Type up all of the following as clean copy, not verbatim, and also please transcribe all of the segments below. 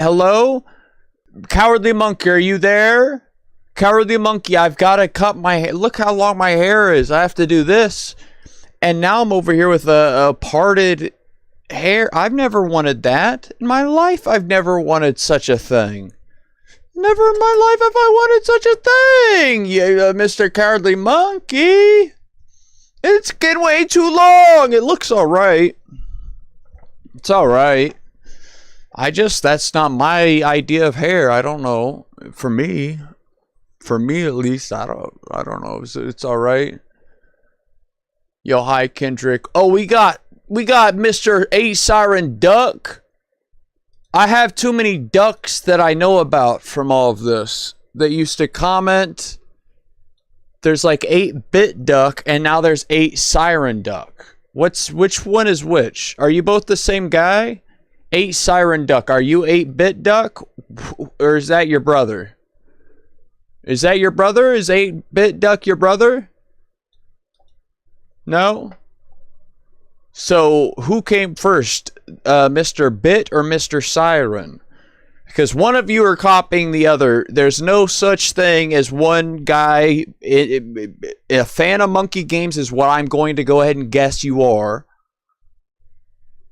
Hello? Cowardly Monkey, are you there? Cowardly Monkey, I've got to cut my hair. Look how long my hair is. I have to do this. And now I'm over here with a parted hair. I've never wanted that. In my life, I've never wanted such a thing. Never in my life have I wanted such a thing, Mr. Cowardly Monkey. It's getting way too long. It looks alright. It's alright. That's not my idea of hair. I don't know. For me at least, I don't know. It's alright. Yo, hi Kendrick. Oh, we got Mr. A Siren Duck. I have too many ducks that I know about from all of this that used to comment. There's like 8-bit duck and now there's 8 siren duck. Which one is which? Are you both the same guy? 8 siren duck. Are you 8-bit duck or is that your brother? Is that your brother? Is 8-bit duck your brother? No? So, who came first, Mr. Bit or Mr. Siren? Because one of you are copying the other. There's no such thing as one guy. A fan of monkey games is what I'm going to go ahead and guess you are.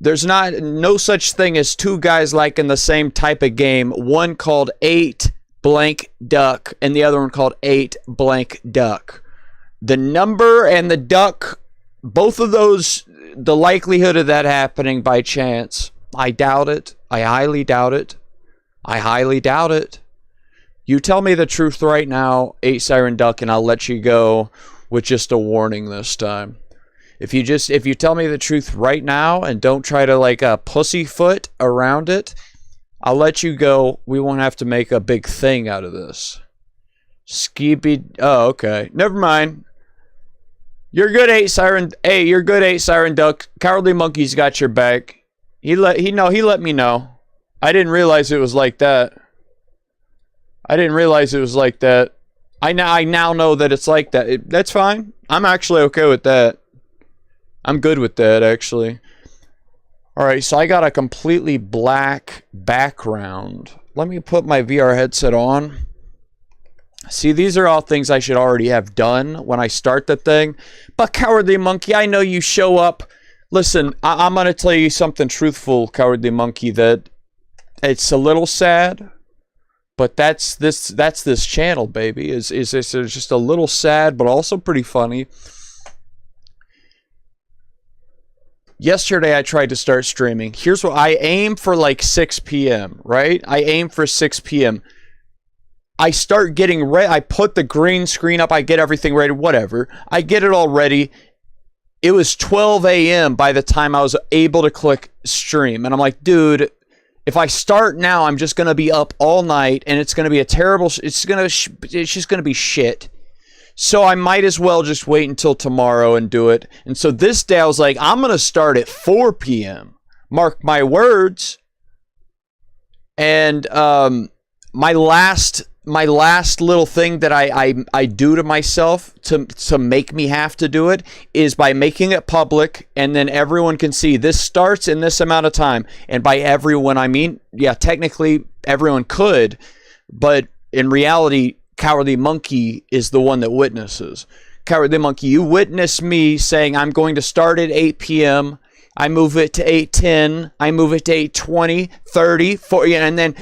There's no such thing as two guys liking the same type of game. One called 8 blank duck and the other one called 8 blank duck. The number and the duck, both of those, the likelihood of that happening by chance, I doubt it. I highly doubt it. I highly doubt it. You tell me the truth right now, 8 Siren Duck, and I'll let you go with just a warning this time. If you tell me the truth right now and don't try to like pussyfoot around it, I'll let you go. We won't have to make a big thing out of this. Oh, okay. Never mind. You're good, 8 Siren. Hey, you're good, 8 Siren Duck. Cowardly Monkey's got your back. He let me know. I didn't realize it was like that. I now know that it's like that. That's fine. I'm actually okay with that. I'm good with that, actually. Alright, so I got a completely black background. Let me put my VR headset on. See, these are all things I should already have done when I start the thing. But Cowardly Monkey, I know you show up. Listen, I'm going to tell you something truthful, Cowardly Monkey, that it's a little sad. But that's this channel, baby. It's just a little sad, but also pretty funny. Yesterday, I tried to start streaming. Here's what I aim for, like 6 p.m., right? I aim for 6 p.m. I start getting ready. I put the green screen up. I get everything ready, whatever. I get it all ready. It was 12 a.m. by the time I was able to click stream. And I'm like, dude, if I start now, I'm just going to be up all night. And it's going to be a terrible, it's just going to be shit. So I might as well just wait until tomorrow and do it. And so this day I was like, I'm going to start at 4 p.m. Mark my words. And my last little thing that I do to myself to make me have to do it is by making it public, and then everyone can see this starts in this amount of time. And by everyone, I mean, yeah, technically everyone could, but in reality, Cowardly Monkey is the one that witnesses. Cowardly Monkey, you witness me saying I'm going to start at 8 p.m. I move it to 8:10. I move it to 8:20, 30, 40, and then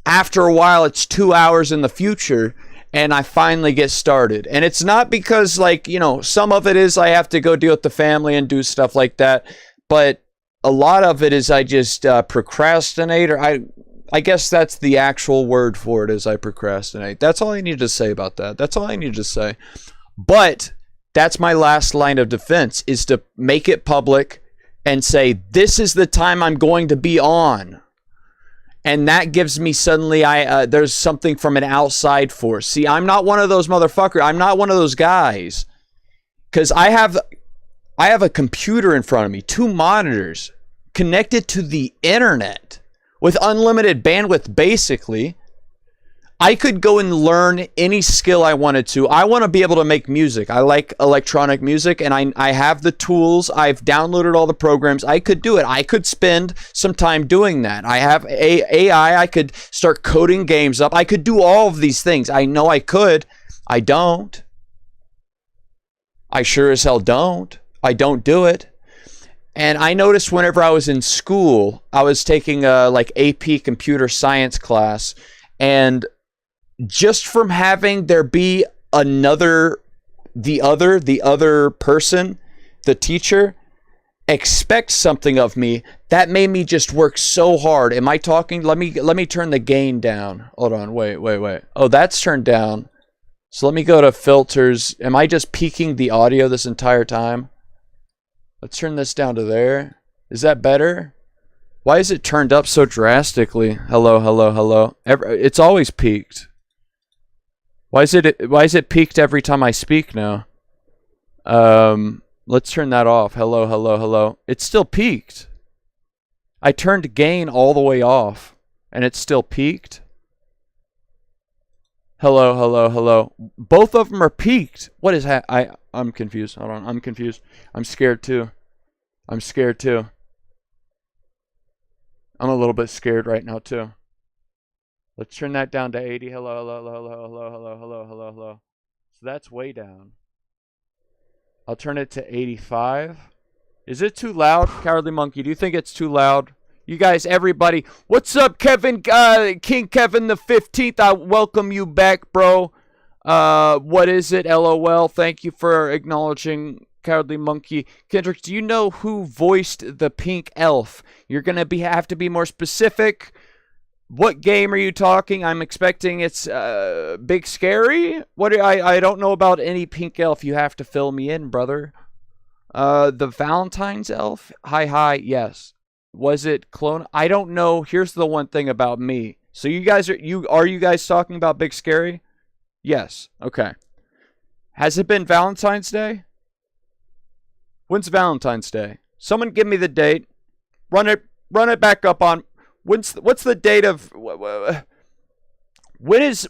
after a while, it's 2 hours in the future, and I finally get started. And it's not because, like, you know, some of it is I have to go deal with the family and do stuff like that, but a lot of it is I just procrastinate, or I guess that's the actual word for it, is I procrastinate. That's all I need to say about that. That's all I need to say. But that's my last line of defense, is to make it public and say, this is the time I'm going to be on. And that gives me suddenly, there's something from an outside force. See, I'm not one of those motherfuckers. I'm not one of those guys. Because I have a computer in front of me, 2 monitors, connected to the internet with unlimited bandwidth, basically. I could go and learn any skill I wanted to. I want to be able to make music. I like electronic music, and I have the tools. I've downloaded all the programs. I could do it. I could spend some time doing that. I have AI. I could start coding games up. I could do all of these things. I know I could. I don't. I sure as hell don't. I don't do it. And I noticed whenever I was in school, I was taking a like AP computer science class, and just from having there be the other person, the teacher, expect something of me, that made me just work so hard. Am I talking? Let me turn the gain down. Hold on, wait. Oh, that's turned down. So let me go to filters. Am I just peaking the audio this entire time? Let's turn this down to there. Is that better? Why is it turned up so drastically? Hello. It's always peaked. Why is it peaked every time I speak now? Let's turn that off. Hello. It's still peaked. I turned gain all the way off, and it's still peaked. Hello. Both of them are peaked. What is that? I'm confused. Hold on. I'm confused. I'm scared too. I'm a little bit scared right now too. Let's turn that down to 80. Hello. So that's way down. I'll turn it to 85. Is it too loud, Cowardly Monkey? Do you think it's too loud? You guys, everybody, what's up, Kevin? King Kevin the 15th. I welcome you back, bro. What is it? LOL. Thank you for acknowledging Cowardly Monkey. Kendrick, do you know who voiced the pink elf? You're gonna have to be more specific. What game are you talking? I'm expecting it's Big Scary. I don't know about any pink elf. You have to fill me in, brother. The Valentine's elf? Hi, yes. Was it clone? I don't know. Here's the one thing about me. So you guys are you guys talking about Big Scary? Yes. Okay. Has it been Valentine's Day? When's Valentine's Day? Someone give me the date. Run it back up on. What's the date of? When is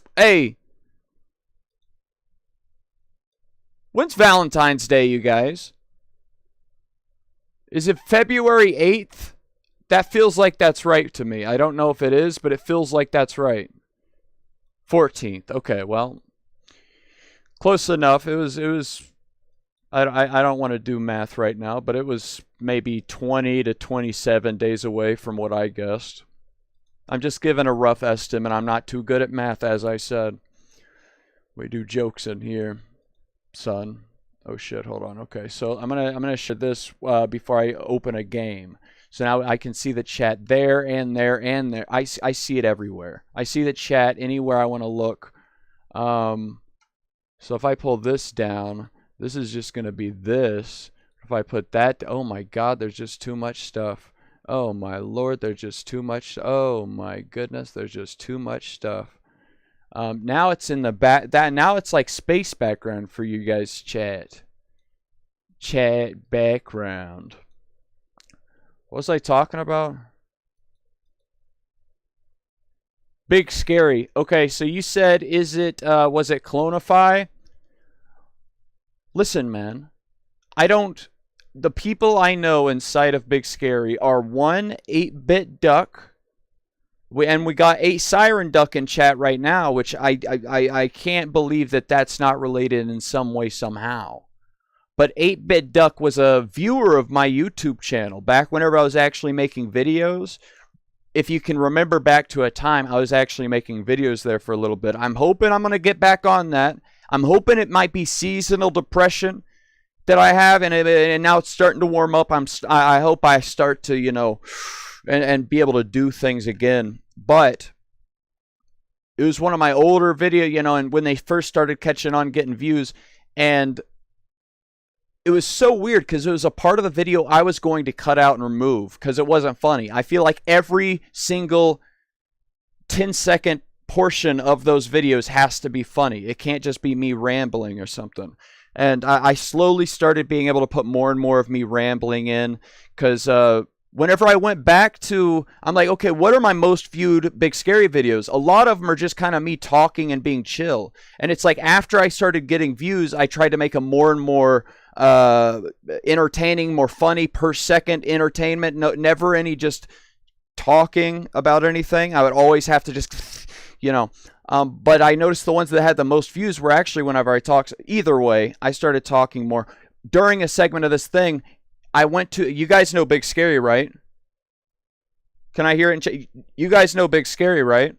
When's Valentine's Day, you guys? Is it February 8th? That feels like that's right to me. I don't know if it is, but it feels like that's right. 14th. Okay, well, close enough. It was. I don't want to do math right now, but it was maybe 20 to 27 days away from what I guessed. I'm just giving a rough estimate. I'm not too good at math, as I said. We do jokes in here, son. Oh shit! Hold on. Okay, so I'm gonna share this before I open a game. So now I can see the chat there and there and there. I see it everywhere. I see the chat anywhere I want to look. So if I pull this down, this is just going to be this. If I put that, oh my God, there's just too much stuff. Oh my Lord, there's just too much. Oh my goodness, there's just too much stuff. Now it's in the back. Now it's like space background for you guys. Chat background. What was I talking about? Big Scary. Okay, so you said, was it Clonify? Listen, man. The people I know inside of Big Scary are 1 8-bit duck. And we got 8 Siren Duck in chat right now, which I can't believe that that's not related in some way, somehow. But 8-bit duck was a viewer of my YouTube channel back whenever I was actually making videos. If you can remember back to a time, I was actually making videos there for a little bit. I'm hoping I'm going to get back on that. I'm hoping it might be seasonal depression that I have, and now it's starting to warm up. I hope I start to, and be able to do things again. But it was one of my older videos, and when they first started catching on, getting views, and it was so weird because it was a part of the video I was going to cut out and remove because it wasn't funny. I feel like every single 10-second portion of those videos has to be funny. It can't just be me rambling or something. And I slowly started being able to put more and more of me rambling in because whenever I went back to, I'm like, okay, what are my most viewed Big Scary videos? A lot of them are just kind of me talking and being chill. And it's like after I started getting views, I tried to make them more and more entertaining, more funny per second entertainment. No, never any just talking about anything. I would always have to just, you know. But I noticed the ones that had the most views were actually whenever I talked. Either way, I started talking more. During a segment of this thing, I went to, you guys know Big Scary, right? Can I hear it? You guys know Big Scary, right?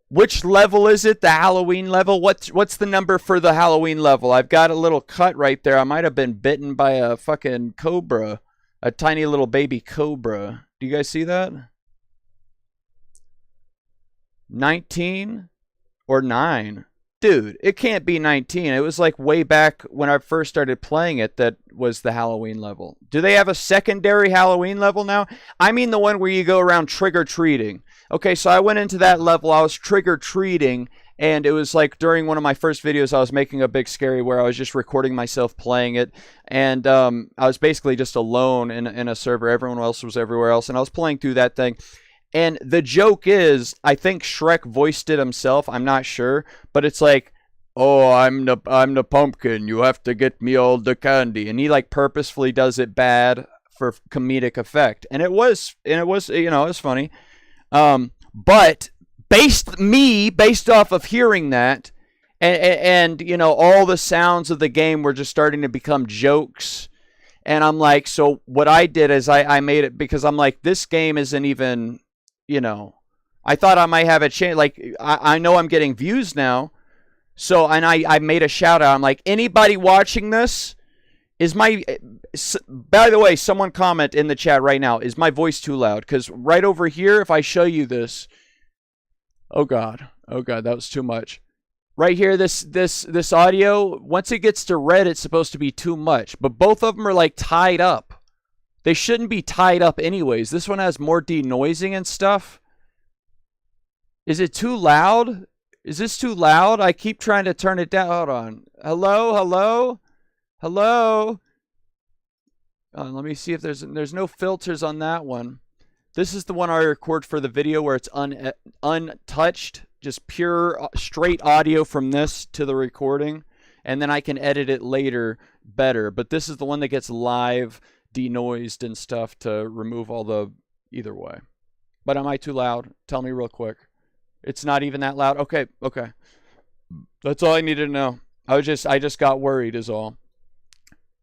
Which level is it? The Halloween level? What's the number for the Halloween level? I've got a little cut right there. I might have been bitten by a fucking cobra. A tiny little baby cobra. Do you guys see that? 19 or 9? Dude, it can't be 19. It was like way back when I first started playing it that was the Halloween level. Do they have a secondary Halloween level now? I mean the one where you go around trick-or-treating. Okay, so I went into that level. I was trick-or-treating, and it was like during one of my first videos I was making a Big Scary where I was just recording myself playing it. And I was basically just alone in a server. Everyone else was everywhere else, and I was playing through that thing. And the joke is, I think Shrek voiced it himself. I'm not sure, but it's like, "Oh, I'm the pumpkin. You have to get me all the candy." And he like purposefully does it bad for comedic effect. And it was, you know, it was funny. But based off of hearing that, and you know, all the sounds of the game were just starting to become jokes. And I'm like, so what I did is I made it because I'm like, this game isn't even. You know, I thought I might have a chance. Like, I know I'm getting views now. So, and I made a shout out. I'm like, anybody watching this, by the way, someone comment in the chat right now, is my voice too loud? Because right over here, if I show you this, oh God, that was too much. Right here, this audio, once it gets to red, it's supposed to be too much. But both of them are like tied up. They shouldn't be tied up anyways. This one has more denoising and stuff. Is it too loud? Is this too loud? I keep trying to turn it down. Hold on. Hello? Let me see if there's no filters on that one. This is the one I record for the video where it's untouched. Just pure, straight audio from this to the recording. And then I can edit it later better. But this is the one that gets live denoised and stuff to remove all the either way. But am I too loud? Tell me real quick. It's not even that loud. Okay. That's all I needed to know. I just got worried is all.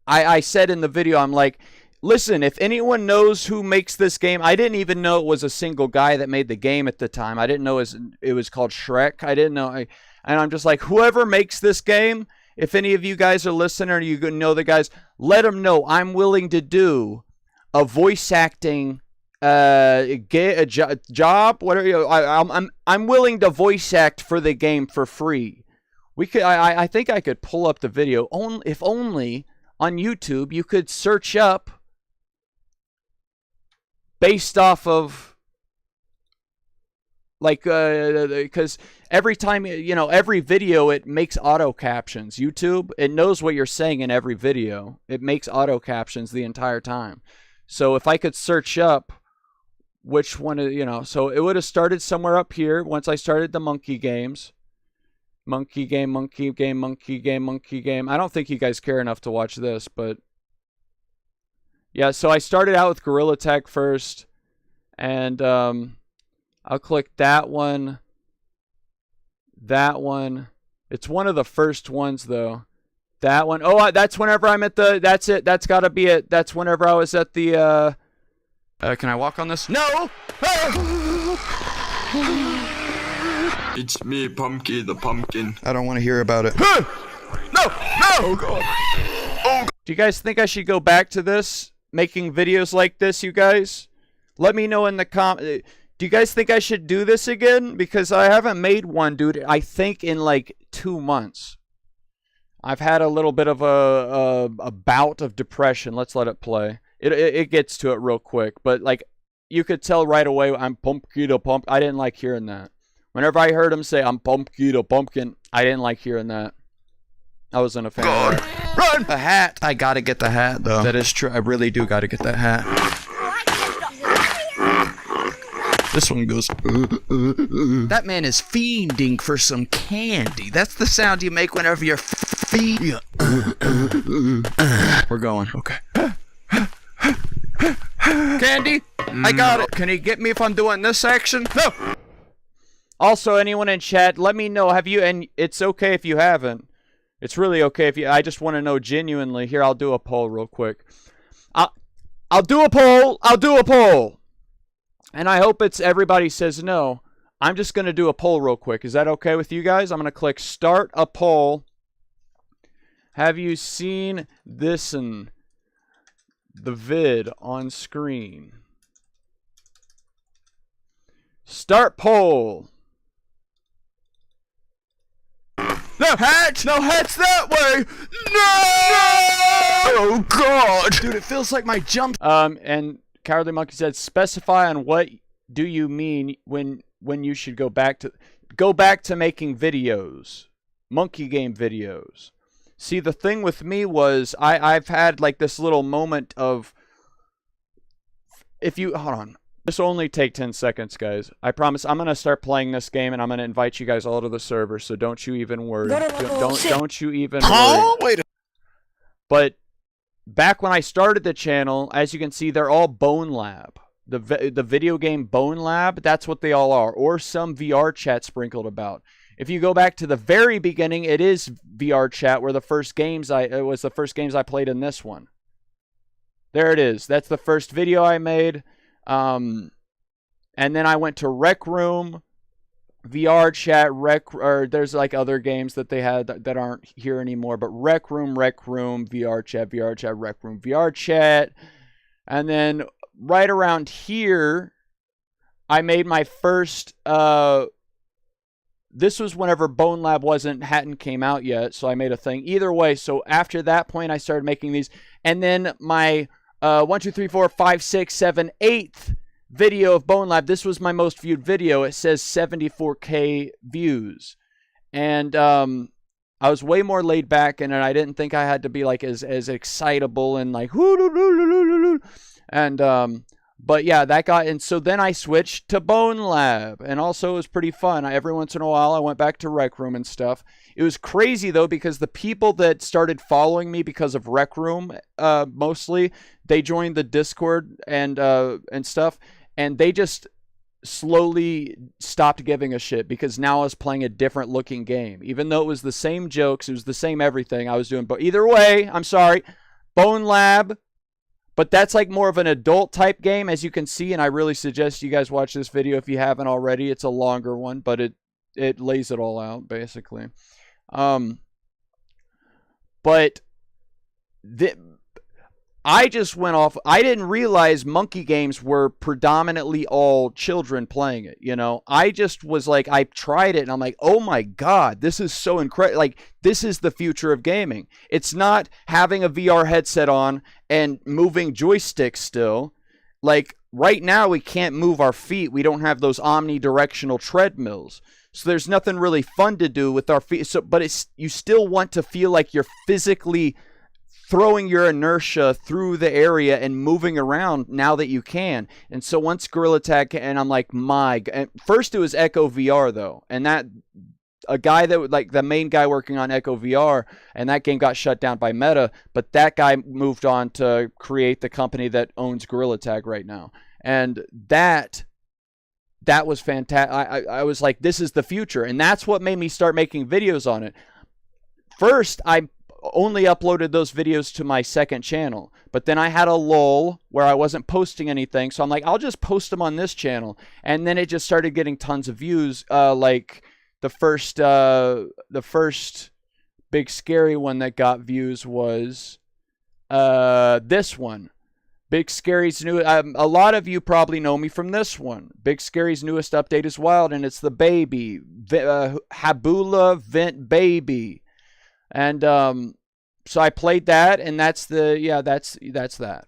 I said in the video, I'm like, listen, if anyone knows who makes this game, I didn't even know it was a single guy that made the game at the time. I didn't know it was called Shrek. I didn't know. And I'm just like, whoever makes this game, if any of you guys are listening or you know the guys, let them know I'm willing to do a voice acting job. Whatever. I'm willing to voice act for the game for free. I think I could pull up the video. If only on YouTube you could search up based off of. Like, because every time, you know, every video, it makes auto captions. YouTube, it knows what you're saying in every video. It makes auto captions the entire time. So if I could search up which one, you know, so it would have started somewhere up here once I started the monkey games. Monkey game. I don't think you guys care enough to watch this, but yeah, so I started out with Gorilla Tag first, and I'll click that one. That one. It's one of the first ones, though. That one. Oh, that's whenever I'm at the... That's it. That's got to be it. That's whenever I was at the... can I walk on this? No! It's me, Pumpkin the Pumpkin. I don't want to hear about it. No! Oh, God. Oh. Do you guys think I should go back to this? Making videos like this, you guys? Let me know in the comments. Do you guys think I should do this again? Because I haven't made one, dude. I think in like 2 months. I've had a little bit of a bout of depression. Let's let it play. It gets to it real quick. But like, you could tell right away I'm Pumpkin the Pumpkin. I didn't like hearing that. Whenever I heard him say I'm Pumpkin the Pumpkin, I didn't like hearing that. I wasn't a fan of that. Run! A hat. I gotta get the hat, though. That is true. I really do gotta get that hat. This one goes. That man is fiending for some candy. That's the sound you make whenever you're feeding. We're going. Okay. Candy? I got it. Can you get me if I'm doing this action? No. Also, anyone in chat, let me know. Have you? And it's okay if you haven't. It's really okay if you. I just want to know genuinely. Here, I'll do a poll real quick. I'll do a poll. I'll do a poll. And I hope it's everybody says no. I'm just going to do a poll real quick. Is that okay with you guys? I'm going to click start a poll. Have you seen this in the vid on screen? Start poll. No hats! No hats that way! No! Oh, God! Dude, it feels like my jump... And Cowardly Monkey said, specify on what do you mean when you should go back to making videos. Monkey game videos. See, the thing with me was, I've had, like, this little moment of... Hold on. This will only take 10 seconds, guys. I promise. I'm going to start playing this game, and I'm going to invite you guys all to the server, so don't you even worry. Don't you even worry. Wait. But back when I started the channel, as you can see, they're all Bone Lab. The video game Bone Lab, that's what they all are. Or some VR chat sprinkled about. If you go back to the very beginning, it is VR chat, where it was the first games I played in this one. There it is. That's the first video I made. And then I went to Rec Room, VR Chat, or there's like other games that they had that aren't here anymore, but Rec Room, VR Chat, Rec Room, VR Chat. And then right around here, I made my first, this was whenever Bone Lab hadn't came out yet, so I made a thing. Either way, so after that point, I started making these. And then my 1, 2, 3, 4, 5, 6, 7, 8th video of Bone Lab. This was my most viewed video. It says 74K views. And I was way more laid back, and I didn't think I had to be like as excitable and like and but yeah, that got, and so then I switched to Bone Lab, and also it was pretty fun. Every once in a while I went back to Rec Room and stuff. It was crazy though, because the people that started following me because of Rec Room, mostly, they joined the Discord and stuff, and they just slowly stopped giving a shit, because now I was playing a different looking game. Even though it was the same jokes, it was the same everything I was doing. But either way, I'm sorry, Bone Lab. But that's like more of an adult type game, as you can see, and I really suggest you guys watch this video if you haven't already. It's a longer one, but it lays it all out, basically. But I just went off. I didn't realize monkey games were predominantly all children playing it, you know. I just was like, I tried it, and I'm like, oh my God, this is so incredible. Like, this is the future of gaming. It's not having a VR headset on and moving joysticks still. Like, right now, we can't move our feet. We don't have those omnidirectional treadmills. So there's nothing really fun to do with our feet. So, but you still want to feel like you're physically throwing your inertia through the area and moving around now that you can. And so once Gorilla Tag, and I'm like, first it was Echo VR though, and that a guy that, like, the main guy working on Echo VR, and that game got shut down by Meta, but that guy moved on to create the company that owns Gorilla Tag right now. And that was fantastic. I was like, this is the future, and that's what made me start making videos on it. First, I only uploaded those videos to my second channel, but then I had a lull where I wasn't posting anything, so I'm like, I'll just post them on this channel. And then it just started getting tons of views. Like the first big scary one that got views was this one. Big Scary's new, a lot of you probably know me from this one. Big Scary's newest update is Wild, and it's the baby, Habula Vent Baby. And so I played that, and that's that.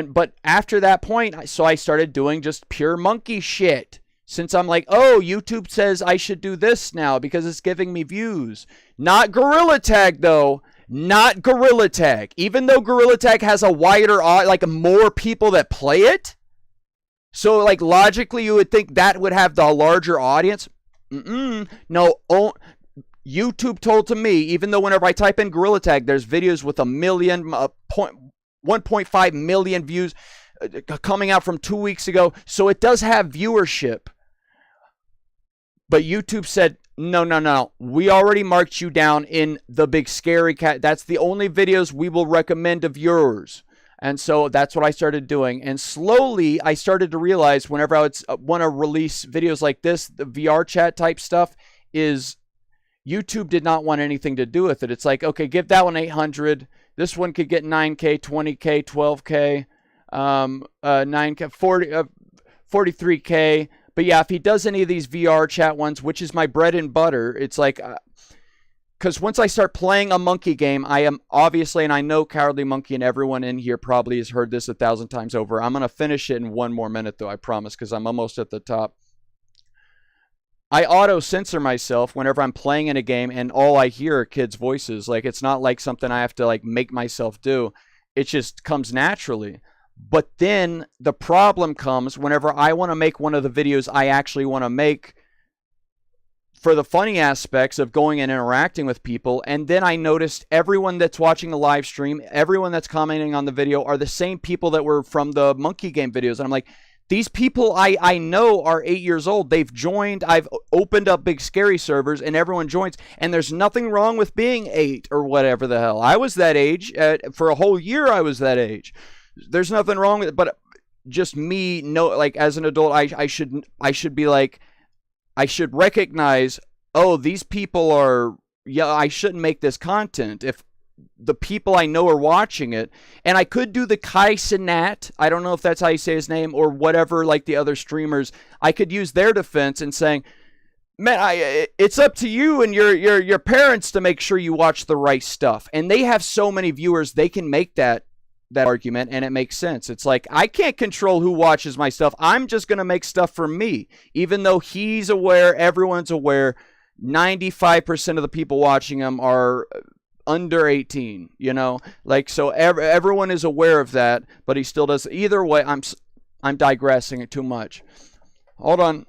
But after that point, so I started doing just pure monkey shit. Since I'm like, oh, YouTube says I should do this now because it's giving me views. Not Gorilla Tag though. Not Gorilla Tag. Even though Gorilla Tag has a wider, like more people that play it. So like logically, you would think that would have the larger audience. No, YouTube told to me, even though whenever I type in Gorilla Tag, there's videos with 1.5 million views coming out from 2 weeks ago. So it does have viewership. But YouTube said, no. We already marked you down in the big scary cat. That's the only videos we will recommend of yours. And so that's what I started doing. And slowly I started to realize whenever I would want to release videos like this, the VR chat type stuff, is YouTube did not want anything to do with it. It's like, okay, give that one 800. This one could get 9K, 20K, 12K, 9K, 43K. But yeah, if he does any of these VR chat ones, which is my bread and butter, it's like, because once I start playing a monkey game, I am obviously, and I know Cowardly Monkey and everyone in here probably has heard this 1,000 times over. I'm going to finish it in one more minute, though, I promise, because I'm almost at the top. I auto-censor myself whenever I'm playing in a game and all I hear are kids' voices. Like, it's not like something I have to, like, make myself do. It just comes naturally. But then the problem comes whenever I want to make one of the videos I actually want to make for the funny aspects of going and interacting with people. And then I noticed everyone that's watching the live stream, everyone that's commenting on the video are the same people that were from the monkey game videos. And I'm like, these people I know are 8 years old. They've joined. I've opened up big scary servers and everyone joins. And there's nothing wrong with being 8 or whatever the hell. I was that age. For a whole year, I was that age. There's nothing wrong with it. But just me, like as an adult, I should be like, I should recognize, oh, these people are, yeah, I shouldn't make this content if the people I know are watching it. And I could do the Kai Cenat, I don't know if that's how you say his name, or whatever, like the other streamers. I could use their defense in saying, man, it's up to you and your parents to make sure you watch the right stuff. And they have so many viewers, they can make that argument, and it makes sense. It's like, I can't control who watches my stuff. I'm just going to make stuff for me. Even though he's aware, everyone's aware, 95% of the people watching him are under 18, you know? Like, so everyone is aware of that, but he still does. Either way, I'm digressing it too much. Hold on.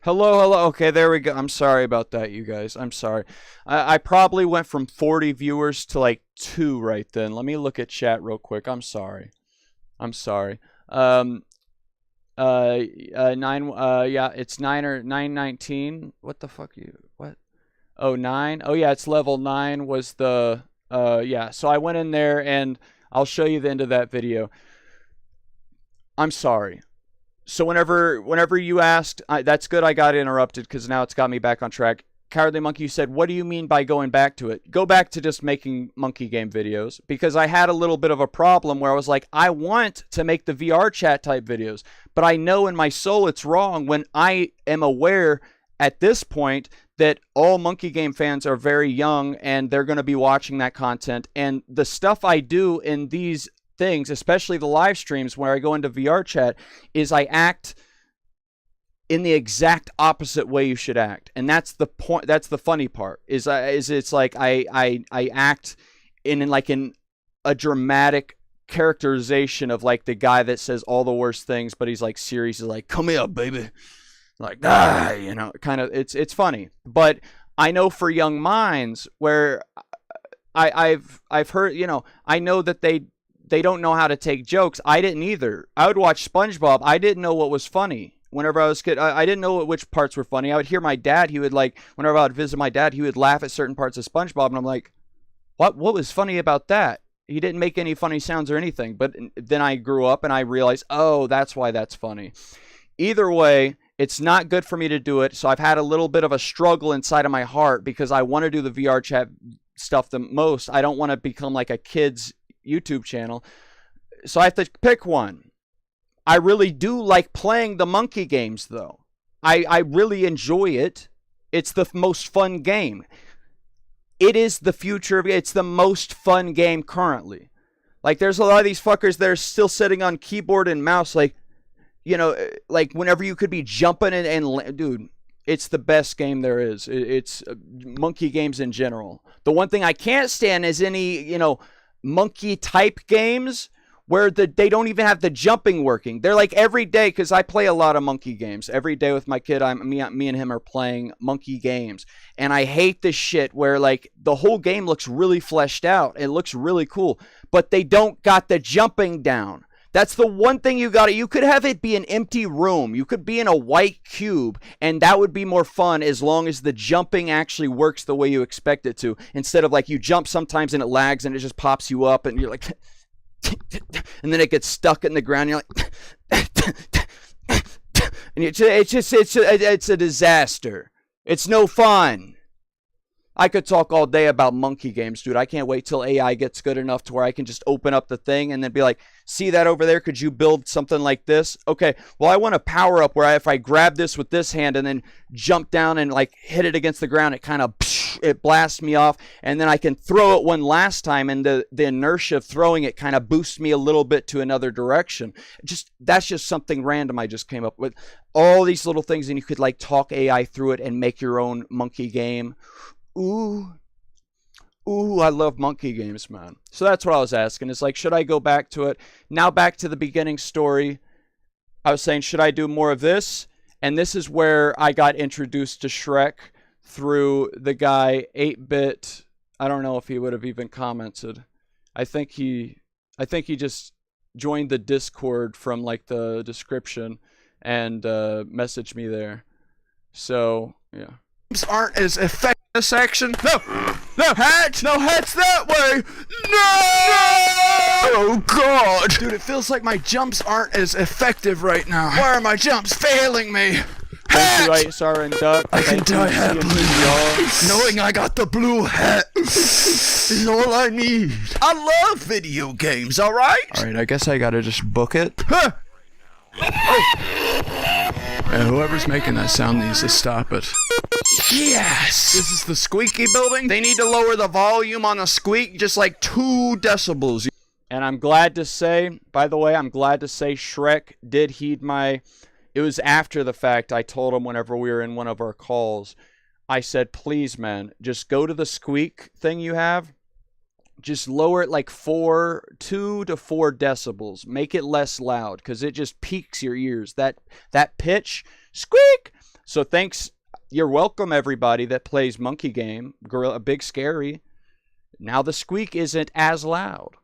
Hello. Okay, there we go. I'm sorry about that, you guys. I'm sorry. I probably went from 40 viewers to like 2 right then. Let me look at chat real quick. I'm sorry. Yeah, it's 9 or 919. What the fuck what? Oh, 9. Oh yeah, it's level 9 was the yeah. So I went in there and I'll show you the end of that video. I'm sorry. So whenever you asked, that's good I got interrupted because now it's got me back on track. Cowardly Monkey, you said, what do you mean by going back to it? Go back to just making monkey game videos, because I had a little bit of a problem where I was like, I want to make the VR chat type videos, but I know in my soul it's wrong when I am aware at this point that all monkey game fans are very young and they're going to be watching that content. And the stuff I do in these things, especially the live streams where I go into VR chat, is I act in the exact opposite way you should act. And that's the point. That's the funny part is it's like I act in a dramatic characterization of like the guy that says all the worst things, but he's like serious. He's like, come here, baby. Like, you know, kind of, it's funny. But I know for young minds where I've heard, you know, I know that they don't know how to take jokes. I didn't either. I would watch SpongeBob. I didn't know what was funny. Whenever I was a kid, I didn't know which parts were funny. I would hear my dad. He would like, whenever I would visit my dad, he would laugh at certain parts of SpongeBob. And I'm like, what was funny about that? He didn't make any funny sounds or anything. But then I grew up and I realized, oh, that's why that's funny. Either way, it's not good for me to do it. So I've had a little bit of a struggle inside of my heart because I want to do the VR chat stuff the most. I don't want to become like a kid's YouTube channel. So I have to pick one. I really do like playing the monkey games, though. I really enjoy it. It's the most fun game. It is the future of it. It's the most fun game currently. Like, there's a lot of these fuckers that are still sitting on keyboard and mouse, like, you know, like whenever you could be jumping and dude, it's the best game there is. It's monkey games in general. The one thing I can't stand is any, you know, monkey type games where they don't even have the jumping working. They're like every day, because I play a lot of monkey games. Every day with my kid, me and him are playing monkey games. And I hate this shit where like the whole game looks really fleshed out. It looks really cool. But they don't got the jumping down. That's the one thing you got. You could have it be an empty room. You could be in a white cube, and that would be more fun as long as the jumping actually works the way you expect it to. Instead of like you jump sometimes and it lags and it just pops you up and you're like, and then it gets stuck in the ground. And you're like, and it's a disaster. It's no fun. I could talk all day about monkey games, dude. I can't wait till AI gets good enough to where I can just open up the thing and then be like, see that over there? Could you build something like this? Okay, well, I want a power up where if I grab this with this hand and then jump down and like hit it against the ground, it kind of, it blasts me off. And then I can throw it one last time and the inertia of throwing it kind of boosts me a little bit to another direction. That's just something random I just came up with. All these little things, and you could like talk AI through it and make your own monkey game. Ooh, I love monkey games, man. So that's what I was asking. It's like, should I go back to it? Now back to the beginning story. I was saying, should I do more of this? And this is where I got introduced to Shrek through the guy 8-Bit. I don't know if he would have even commented. I think he just joined the Discord from like the description and messaged me there. So, yeah. Aren't as effective this section. No hatch that way. No! Oh god, dude, it feels like my jumps aren't as effective right now. Why are my jumps failing me? Thank you, Sar and Duck. I can die happily knowing I got the blue hat is all I need. I love video games. All right, I guess I gotta just book it. Huh. And whoever's making that sound needs to stop it. Yes! This is the squeaky building. They need to lower the volume on the squeak just like 2 decibels. And I'm glad to say, by the way, Shrek did heed my... It was after the fact. I told him whenever we were in one of our calls, I said, please, man, just go to the squeak thing you have. Just lower it like 2 to 4 decibels. Make it less loud because it just peaks your ears. That pitch, squeak. So thanks. You're welcome, everybody that plays Monkey Game, Gorilla, Big Scary. Now the squeak isn't as loud.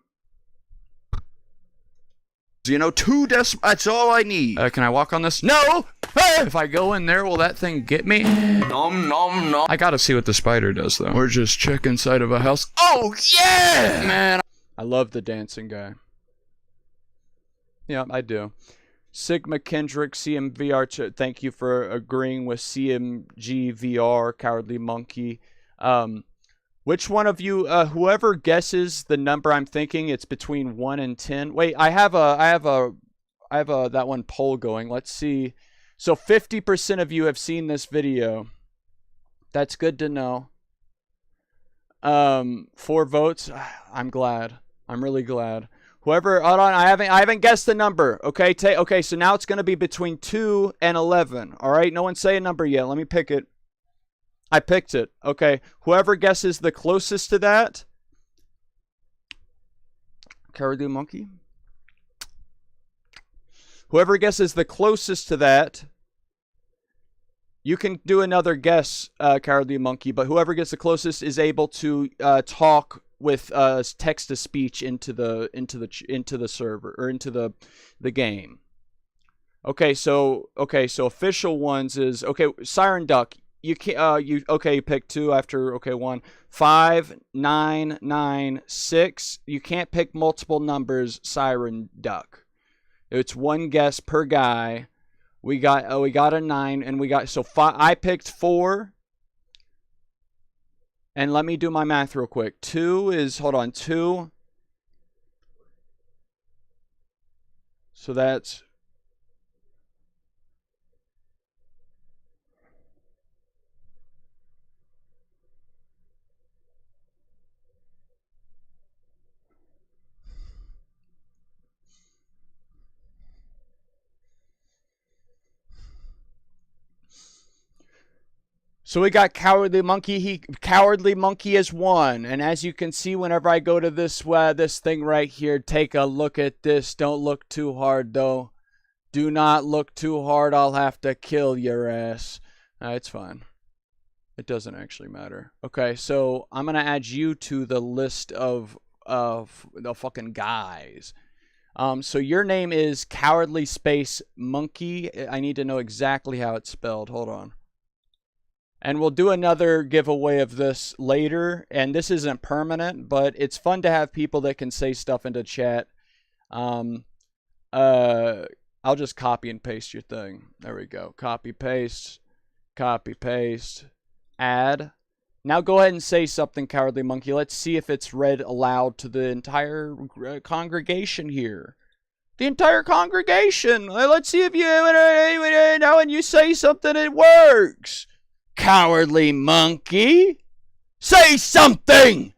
You know, 2 decibels. That's all I need. Can I walk on this? No! If I go in there, will that thing get me? Nom nom nom. I gotta see what the spider does, though. Or just check inside of a house. Oh, yeah! Man. I love the dancing guy. Yeah, I do. Sigma Kendrick, CMVR, thank you for agreeing with CMGVR, Cowardly Monkey. Which one of you, whoever guesses the number I'm thinking, it's between 1 and 10. Wait, I have that one poll going. Let's see. So 50% of you have seen this video. That's good to know. 4 votes. I'm glad. I'm really glad. Whoever, hold on, I haven't guessed the number. Okay, okay, so now it's gonna be between 2 and 11. All right, no one say a number yet. Let me pick it. I picked it. Okay, whoever guesses the closest to that. Cowardly monkey. Whoever guesses the closest to that. You can do another guess, Cowardly Monkey, but whoever gets the closest is able to talk with text to speech into the server or into the game. Okay, so official ones is okay. Siren Duck, you can you pick 2 after 1. 5, 9, 9, 6. You can't pick multiple numbers. Siren Duck. It's 1 guess per guy. We got a 9 and we got 5. I picked 4. And let me do my math real quick. 2 is 2. So that's So we got Cowardly Monkey. Cowardly Monkey is 1, and as you can see, whenever I go to this thing right here, take a look at this. Don't look too hard though. Do not look too hard. I'll have to kill your ass. It's fine. It doesn't actually matter. Okay, so I'm gonna add you to the list of the fucking guys. So your name is Cowardly Space Monkey. I need to know exactly how it's spelled. Hold on. And we'll do another giveaway of this later. And this isn't permanent, but it's fun to have people that can say stuff into chat. I'll just copy and paste your thing. There we go. Copy, paste, add. Now go ahead and say something, Cowardly Monkey. Let's see if it's read aloud to the entire congregation here. The entire congregation. Let's see if you know when you say something, it works. Cowardly Monkey, say something!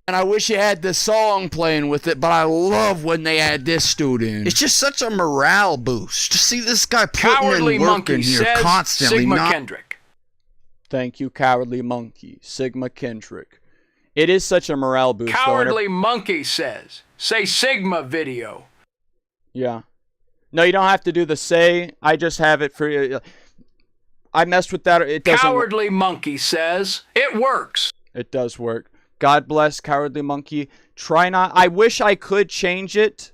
And I wish you had this song playing with it, but I love when they add this dude in. It's just such a morale boost to see this guy putting Cowardly in work Monkey in here says constantly. Sigma Kendrick. Thank you, Cowardly Monkey. Sigma Kendrick. It is such a morale boost. Cowardly Monkey says, say Sigma video. Yeah. No, you don't have to do the say. I just have it for... I messed with that. It doesn't. Cowardly Monkey says it works. It does work. God bless Cowardly Monkey. Try not. I wish I could change it.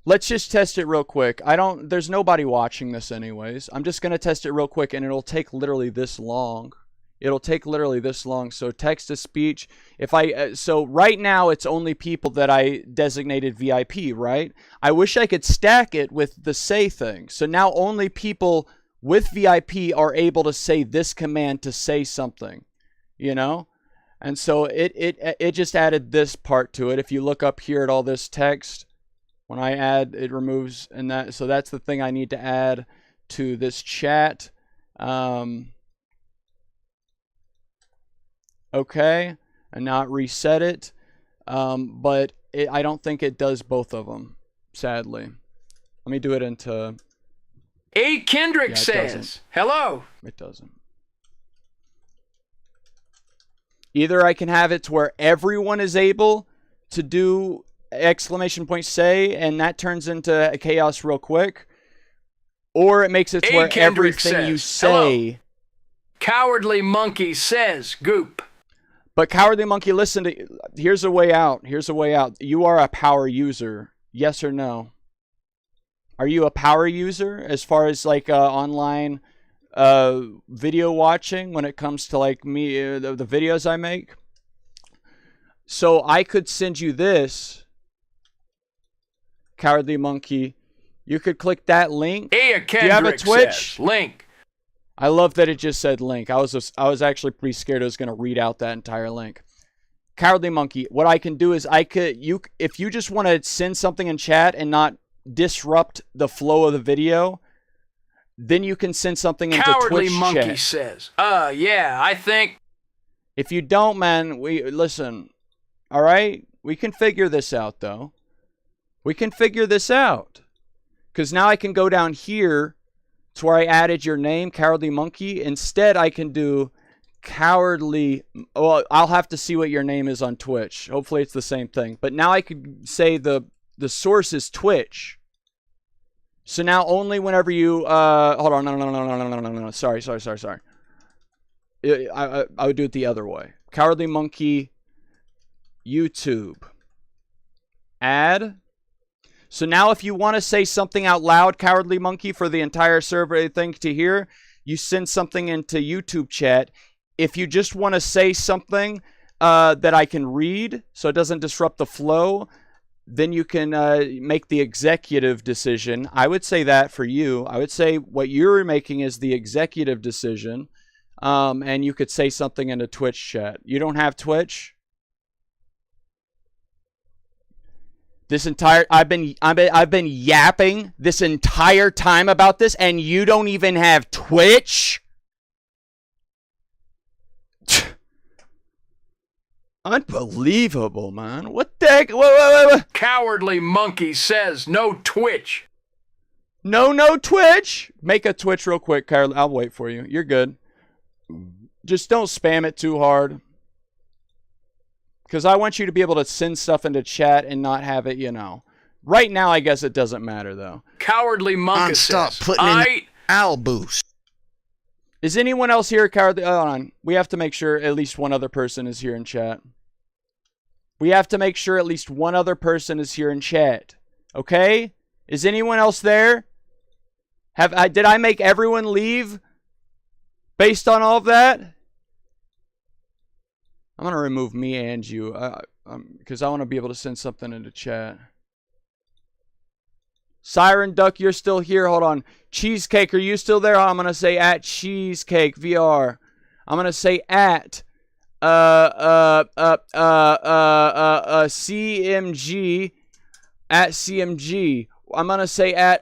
Let's just test it real quick. There's nobody watching this anyways. I'm just going to test it real quick and it'll take literally this long. So text to speech. So right now it's only people that I designated VIP, right? I wish I could stack it with the say thing. So now only people with VIP are able to say this command to say something, you know? And so it just added this part to it. If you look up here at all this text, when I add, it removes, and that, so that's the thing I need to add to this chat. Okay, and not reset it. But I don't think it does both of them, sadly. Let me do it into... A. Kendrick says, hello. It doesn't. Either I can have it to where everyone is able to do exclamation point say, and that turns into a chaos real quick. Or it makes it to where Kendrick everything says, you say... hello. Cowardly Monkey says, goop. But Cowardly Monkey, listen to... Here's a way out. Here's a way out. You are a power user. Yes or no? Are you a power user as far as like online video watching when it comes to like me, the videos I make? So I could send you this, Cowardly Monkey. You could click that link. Do you have a Twitch? Says, link. I love that it just said link. I was actually pretty scared I was going to read out that entire link. Cowardly Monkey, what I can do is if you just want to send something in chat and not disrupt the flow of the video, then you can send something into Cowardly Twitch Monkey chat. says, yeah, I think... If you don't, man, listen, all right? We can figure this out, though. We can figure this out. Because now I can go down here to where I added your name, Cowardly Monkey. Instead, I can do Cowardly... Well, I'll have to see what your name is on Twitch. Hopefully it's the same thing. But now I could say the source is Twitch. So now only whenever you... hold on. No. Sorry. I would do it the other way. Cowardly Monkey, YouTube. Add. So now if you want to say something out loud, Cowardly Monkey, for the entire server thing to hear, you send something into YouTube chat. If you just want to say something that I can read so it doesn't disrupt the flow, then you can make the executive decision. I would say that for you. I would say what you're making is the executive decision. And you could say something in a Twitch chat. You don't have Twitch? This entire I've been yapping this entire time about this, and you don't even have Twitch? Unbelievable, man. What the heck? Whoa. Cowardly Monkey says no Twitch. No Twitch? Make a Twitch real quick, Carl. I'll wait for you. You're good. Just don't spam it too hard. Because I want you to be able to send stuff into chat and not have it, you know. Right now, I guess it doesn't matter, though. Cowardly Monkey says, putting in Al boost. Is anyone else here, Cowardly? Hold on. We have to make sure at least one other person is here in chat. We have to make sure at least one other person is here in chat. Okay? Is anyone else there? Did I make everyone leave based on all of that? I'm going to remove me and you because I want to be able to send something into chat. Siren Duck, you're still here. Hold on. Cheesecake, are you still there? I'm going to say at Cheesecake VR. I'm going to say at CMG at CMG. I'm going to say at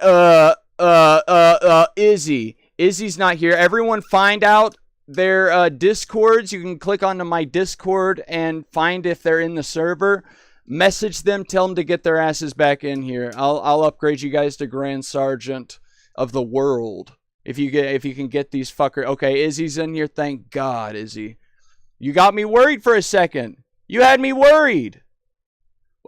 Izzy. Izzy's not here. Everyone find out their Discords. You can click onto my Discord and find if they're in the server. Message them, tell them to get their asses back in here. I'll upgrade you guys to Grand Sergeant of the world if you can get these fuckers. Okay, Izzy's in here. Thank God, Izzy. You got me worried for a second. You had me worried.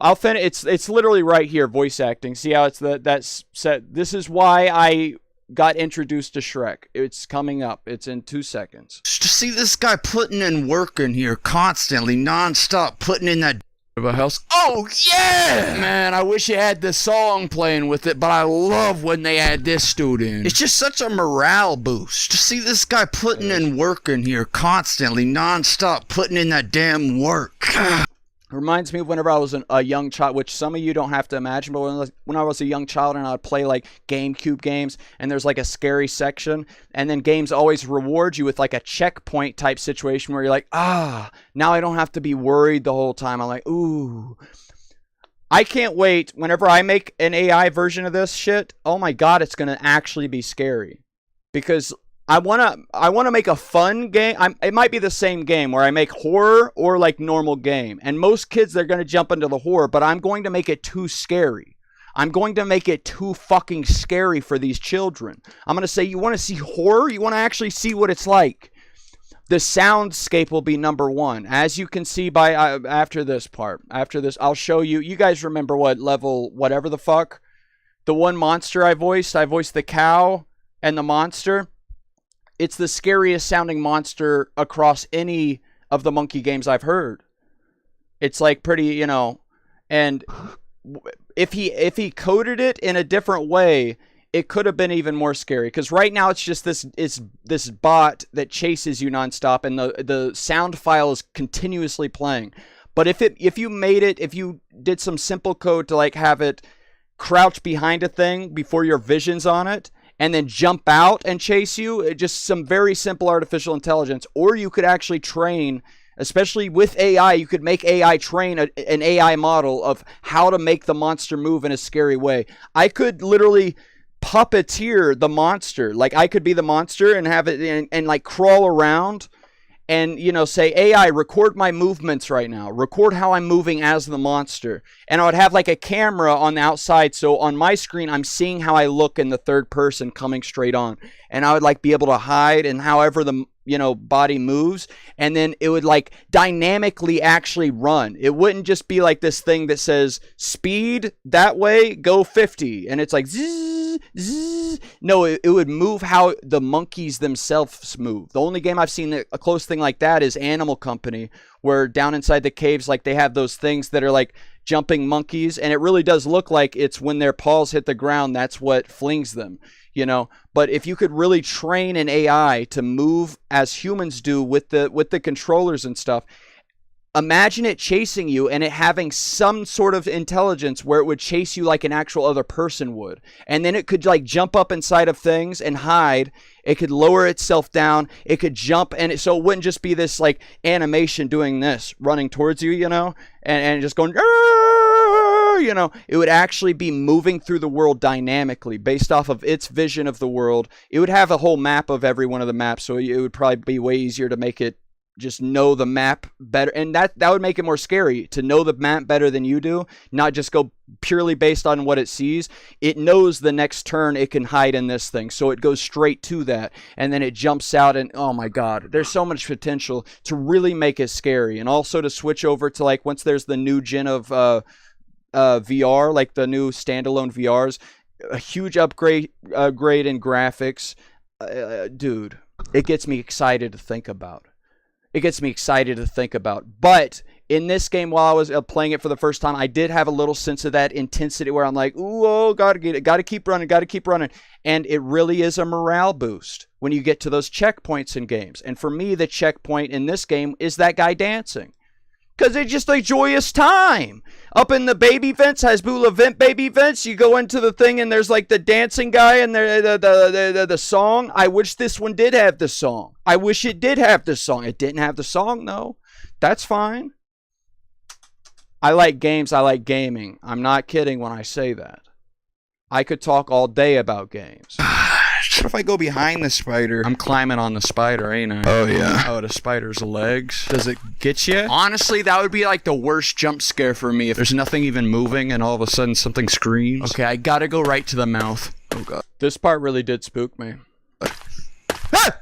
I'll finish. It's literally right here. Voice acting. See how it's that's set. This is why I got introduced to Shrek. It's coming up. It's in 2 seconds. To see this guy putting in work in here constantly, non-stop, putting in that of a house. Oh, yeah! Man, I wish you had the song playing with it, but I love when they add this dude in. It's just such a morale boost. To see this guy putting in work in here constantly, non-stop, putting in that damn work. Reminds me of whenever I was a young child, which some of you don't have to imagine, but when I was a young child and I'd play like GameCube games and there's like a scary section, and then games always reward you with like a checkpoint type situation where you're like, now I don't have to be worried the whole time. I'm like, ooh. I can't wait whenever I make an AI version of this shit. Oh my God, it's going to actually be scary. Because I wanna make a fun game. It might be the same game where I make horror or like normal game. And most kids, they're gonna jump into the horror, but I'm going to make it too scary. I'm going to make it too fucking scary for these children. I'm gonna say, you want to see horror? You want to actually see what it's like? The soundscape will be number one, as you can see by after this part. After this, I'll show you. You guys remember what level, whatever the fuck, the one monster I voiced? I voiced the cow and the monster. It's the scariest sounding monster across any of the monkey games I've heard. It's like pretty, you know, and if he coded it in a different way, it could have been even more scary. Because right now it's just this bot that chases you nonstop, and the sound file is continuously playing. But if you did some simple code to like have it crouch behind a thing before your vision's on it, and then jump out and chase you, just some very simple artificial intelligence. Or you could actually train, especially with AI, you could make AI train an AI model of how to make the monster move in a scary way. I could literally puppeteer the monster. Like, I could be the monster and have it and like crawl around and, you know, say, AI, record my movements right now. Record how I'm moving as the monster. And I would have like a camera on the outside. So on my screen, I'm seeing how I look in the third person coming straight on. And I would like be able to hide and however the, you know, body moves. And then it would like dynamically actually run. It wouldn't just be like this thing that says speed that way, go 50. And it's like zzz, zzz. No, it would move how the monkeys themselves move. The only game I've seen a close thing like that is Animal Company, where down inside the caves, like they have those things that are like jumping monkeys, and it really does look like it's when their paws hit the ground, that's what flings them, you know. But if you could really train an AI to move as humans do with the controllers and stuff, imagine it chasing you and it having some sort of intelligence where it would chase you like an actual other person would. And then it could like jump up inside of things and hide. It could lower itself down. It could jump. And so it wouldn't just be this like animation doing this, running towards you, you know, and just going, you know, it would actually be moving through the world dynamically based off of its vision of the world. It would have a whole map of every one of the maps. So it would probably be way easier to make it just know the map better, and that would make it more scary to know the map better than you do, not just go purely based on what it sees. It knows the next turn it can hide in this thing, so it goes straight to that, and then it jumps out, and oh my god, there's so much potential to really make it scary. And also to switch over to like once there's the new gen of VR, like the new standalone VRs, a huge upgrade in graphics, dude, it gets me excited to think about. But in this game, while I was playing it for the first time, I did have a little sense of that intensity where I'm like, ooh, oh, gotta get it, gotta keep running. And it really is a morale boost when you get to those checkpoints in games. And for me, the checkpoint in this game is that guy dancing. Because it's just a joyous time. Up in the baby vents, Hasbula vent baby vents, you go into the thing and there's like the dancing guy and the song. I wish this one did have the song. I wish it did have the song. It didn't have the song though. That's fine. I like games. I like gaming. I'm not kidding when I say that. I could talk all day about games. What if I go behind the spider? I'm climbing on the spider, ain't I? Oh, yeah. Oh, the spider's legs. Does it get you? Honestly, that would be like the worst jump scare for me if there's nothing even moving and all of a sudden something screams. Okay, I gotta go right to the mouth. Oh, God. This part really did spook me. Ah!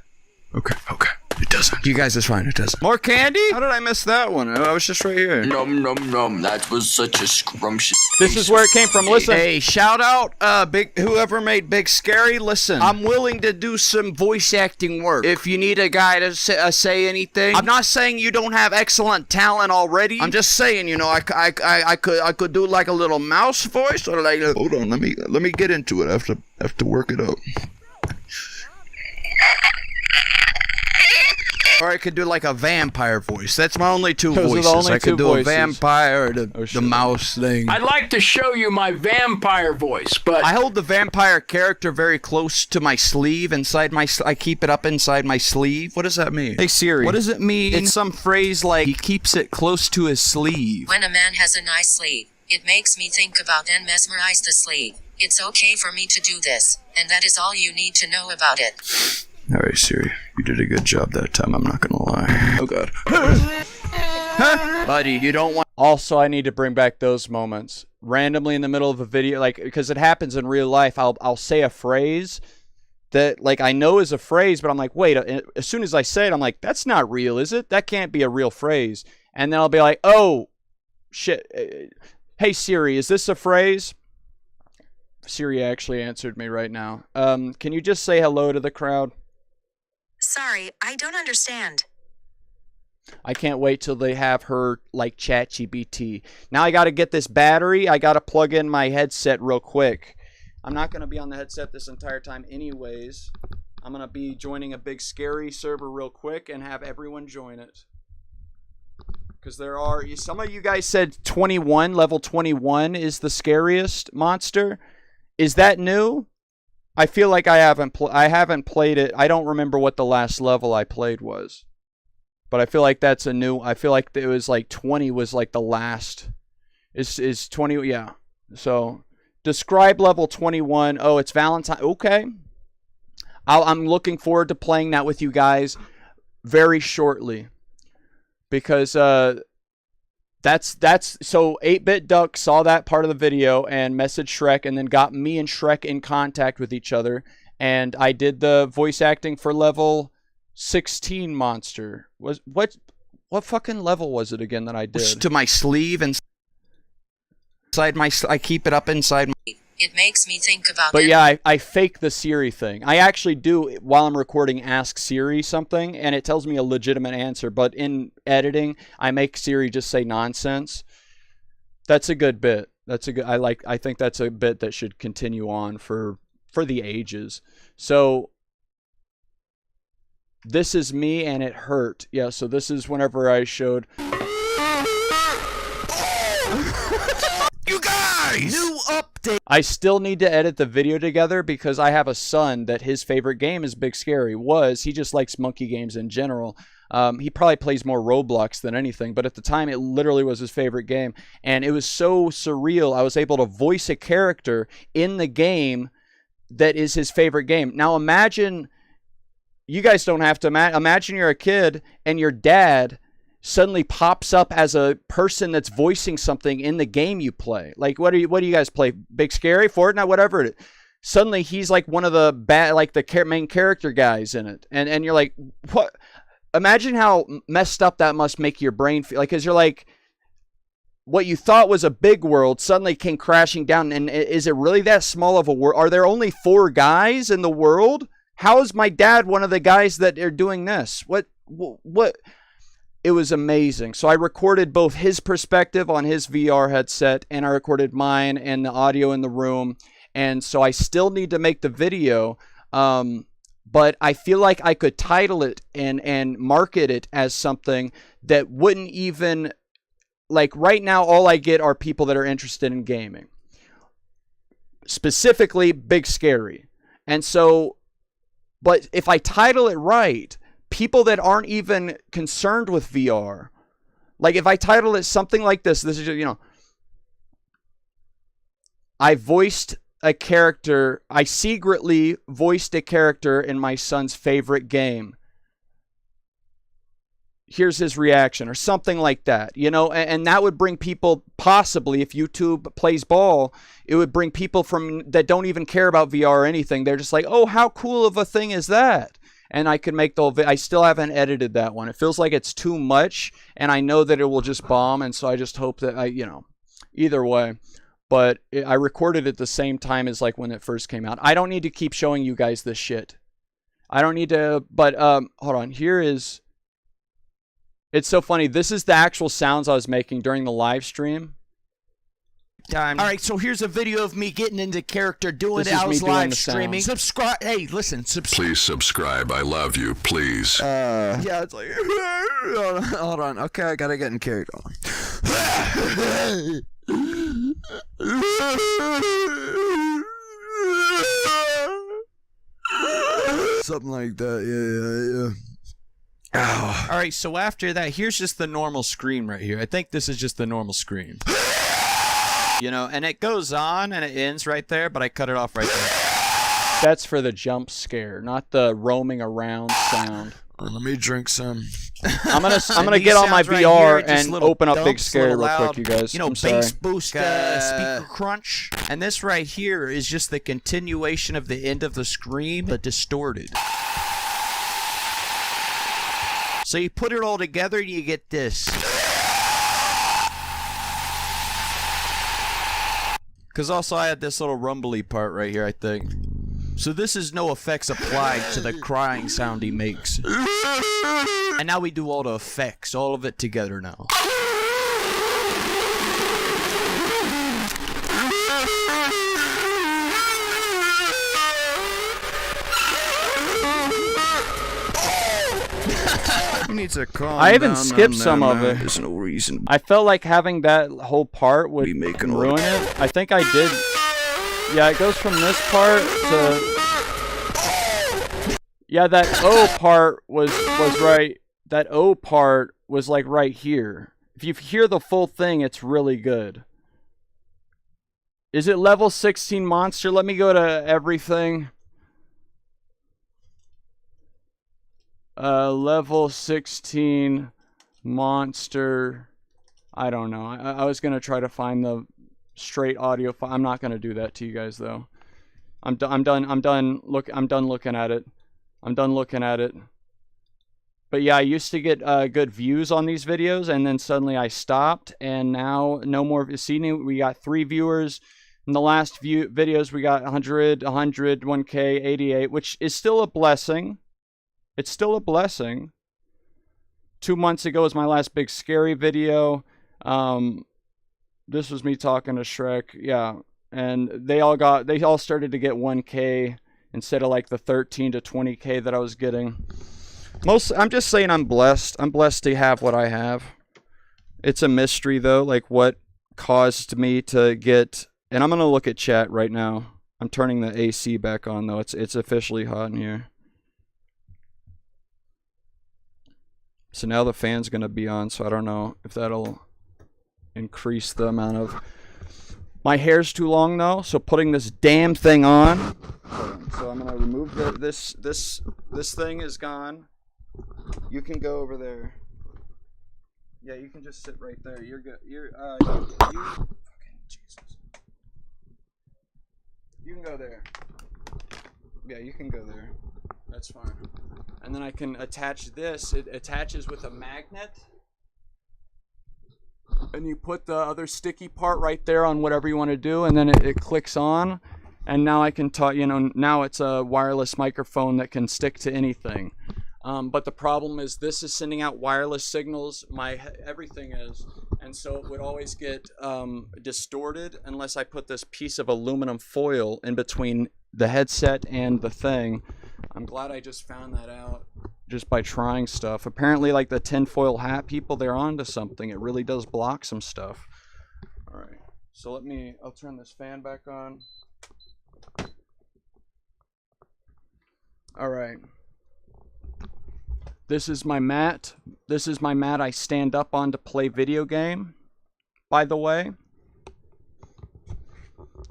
Okay. It doesn't. You guys, it's fine. It doesn't. More candy? How did I miss that one? I was just right here. Nom nom nom, that was such a scrumptious. This is where it came from. Listen. Hey, shout out, whoever made Big Scary. Listen, I'm willing to do some voice acting work. If you need a guy to say anything, I'm not saying you don't have excellent talent already. I'm just saying, you know, I could do like a little mouse voice or like. Hold on, let me get into it. I have to work it out. Or I could do like a vampire voice. That's my only two voices. I could do a vampire or the mouse thing. I'd like to show you my vampire voice, but I hold the vampire character very close to my sleeve, I keep it up inside my sleeve. What does that mean? Hey Siri. What does it mean? It's some phrase like he keeps it close to his sleeve. When a man has a nice sleeve, it makes me think about and mesmerize the sleeve. It's okay for me to do this, and that is all you need to know about it. Alright, Siri. You did a good job that time, I'm not gonna lie. Oh god. Buddy, you don't want... Also, I need to bring back those moments. Randomly in the middle of a video, like, because it happens in real life, I'll say a phrase that, like, I know is a phrase, but I'm like, wait, as soon as I say it, I'm like, that's not real, is it? That can't be a real phrase. And then I'll be like, oh, shit. Hey, Siri, is this a phrase? Siri actually answered me right now. Can you just say hello to the crowd? Sorry, I don't understand. I can't wait till they have her like ChatGPT. Now I got to get this battery. I got to plug in my headset real quick. I'm not going to be on the headset this entire time anyways. I'm going to be joining a big scary server real quick and have everyone join it. Because there are... Some of you guys said 21, level 21 is the scariest monster. Is that new? I feel like I haven't played it. I don't remember what the last level I played was. But I feel like that's a new... I feel like it was like 20 was like the last... Is 20... Yeah. So, describe level 21. Oh, it's Valentine. Okay. I'm looking forward to playing that with you guys. very shortly, because that's so 8-Bit Duck saw that part of the video and messaged Shrek, and then got me and Shrek in contact with each other, and I did the voice acting for level 16 monster. What fucking level was it again that I did? To my sleeve and inside my. I keep it up inside my. It makes me think about But yeah, I fake the Siri thing. I actually do, while I'm recording, ask Siri something, and it tells me a legitimate answer. But in editing, I make Siri just say nonsense. That's a good bit. That's a good. I think that's a bit that should continue on for the ages. So this is me, and it hurt. Yeah. So this is whenever I showed. You guys! New update! I still need to edit the video together because I have a son that his favorite game is Big Scary. He just likes monkey games in general. He probably plays more Roblox than anything, but at the time it literally was his favorite game. And it was so surreal. I was able to voice a character in the game that is his favorite game. Now imagine, you guys don't have to imagine you're a kid and your dad suddenly pops up as a person that's voicing something in the game you play. Like, what do you guys play? Big Scary, Fortnite, whatever it is. Suddenly he's like one of the main character guys in it, and you're like, what? Imagine how messed up that must make your brain feel. Like, because you're like, what you thought was a big world suddenly came crashing down, and is it really that small of a world? Are there only 4 guys in the world? How is my dad one of the guys that are doing this? What? It was amazing. So I recorded both his perspective on his VR headset, and I recorded mine and the audio in the room. And so I still need to make the video, but I feel like I could title it and market it as something that wouldn't even, like right now, all I get are people that are interested in gaming. Specifically, Big Scary. And so, but if I title it right, people that aren't even concerned with VR, like if I title it something like this is, I voiced a character, I secretly voiced a character in my son's favorite game. Here's his reaction, or something like that, and that would bring people, possibly, if YouTube plays ball, it would bring people from that don't even care about VR or anything. They're just like, oh, how cool of a thing is that? And I could make the whole I still haven't edited that one. It feels like it's too much, and I know that it will just bomb, and so I just hope that either way. But I recorded it the same time as like when it first came out. I don't need to keep showing you guys this shit. I don't need to, but hold on. It's so funny. This is the actual sounds I was making during the live stream. All right, so here's a video of me getting into character, doing it. I was live streaming. Subscribe. Hey, listen. Please subscribe. I love you. Please. Yeah, it's like. Hold on. Okay, I gotta get in character. Something like that. Yeah. All right, so after that, here's just the normal screen right here. I think this is just the normal screen. And it goes on and it ends right there, but I cut it off right there. That's for the jump scare, not the roaming around sound. Let me drink some. I'm gonna get on my VR and open up Big Scary real quick, you guys. Bass boost, speaker crunch. And this right here is just the continuation of the end of the scream, but distorted. So you put it all together and you get this. Because also I had this little rumbly part right here, I think. So this is no effects applied to the crying sound he makes. And now we do all the effects, all of it together now. I even skipped some of it. There's no reason. I felt like having that whole part would ruin it. I think I did. Yeah, it goes from this part to... Yeah, that O part was right. That O part was like right here. If you hear the full thing, it's really good. Is it level 16 monster? Let me go to everything. Level 16 monster. I don't know. I was gonna try to find the straight audio file. I'm not gonna do that to you guys though. I'm done looking at it. I'm done looking at it. But yeah, I used to get good views on these videos, and then suddenly I stopped, and now no more. See, we got 3 viewers. In the last few videos, we got 100, 1k, 88, which is still a blessing. It's still a blessing. 2 months ago was my last big scary video. This was me talking to Shrek, yeah. And they all started to get 1k instead of like the 13 to 20k that I was getting. I'm just saying I'm blessed. I'm blessed to have what I have. It's a mystery though, like what caused me to get, and I'm gonna look at chat right now. I'm turning the AC back on though. It's officially hot in here. So now the fan's gonna be on, so I don't know if that'll increase the amount of. My hair's too long though, so putting this damn thing on. So I'm gonna remove this thing is gone. You can go over there. Yeah, you can just sit right there. You're good. You fucking Jesus. You can go there. Yeah, you can go there. That's fine. And then I can attach this. It attaches with a magnet. And you put the other sticky part right there on whatever you want to do, and then it clicks on. And now I can talk, now it's a wireless microphone that can stick to anything. But the problem is this is sending out wireless signals. Everything is. And so it would always get distorted unless I put this piece of aluminum foil in between the headset and the thing. I'm glad I just found that out just by trying stuff. Apparently, like the tinfoil hat people, they're onto something. It really does block some stuff. All right. So I'll turn this fan back on. All right. This is my mat. This is my mat I stand up on to play video game, by the way.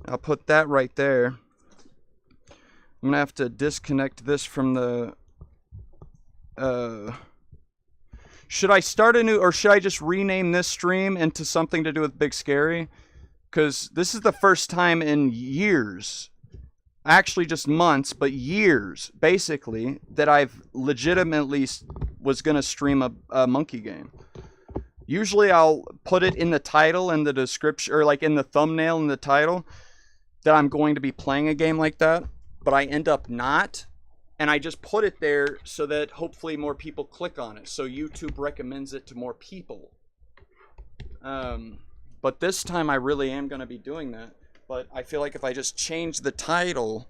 I'll put that right there. I'm going to have to disconnect this from the... should I start a new... Or should I just rename this stream into something to do with Big Scary? Because this is the first time in years... Actually just months, but years, basically, that I've legitimately was going to stream a monkey game. Usually I'll put it in the title and the description, or like in the thumbnail and the title, that I'm going to be playing a game like that, but I end up not, and I just put it there so that hopefully more people click on it, so YouTube recommends it to more people. But this time I really am going to be doing that. But I feel like if I just change the title,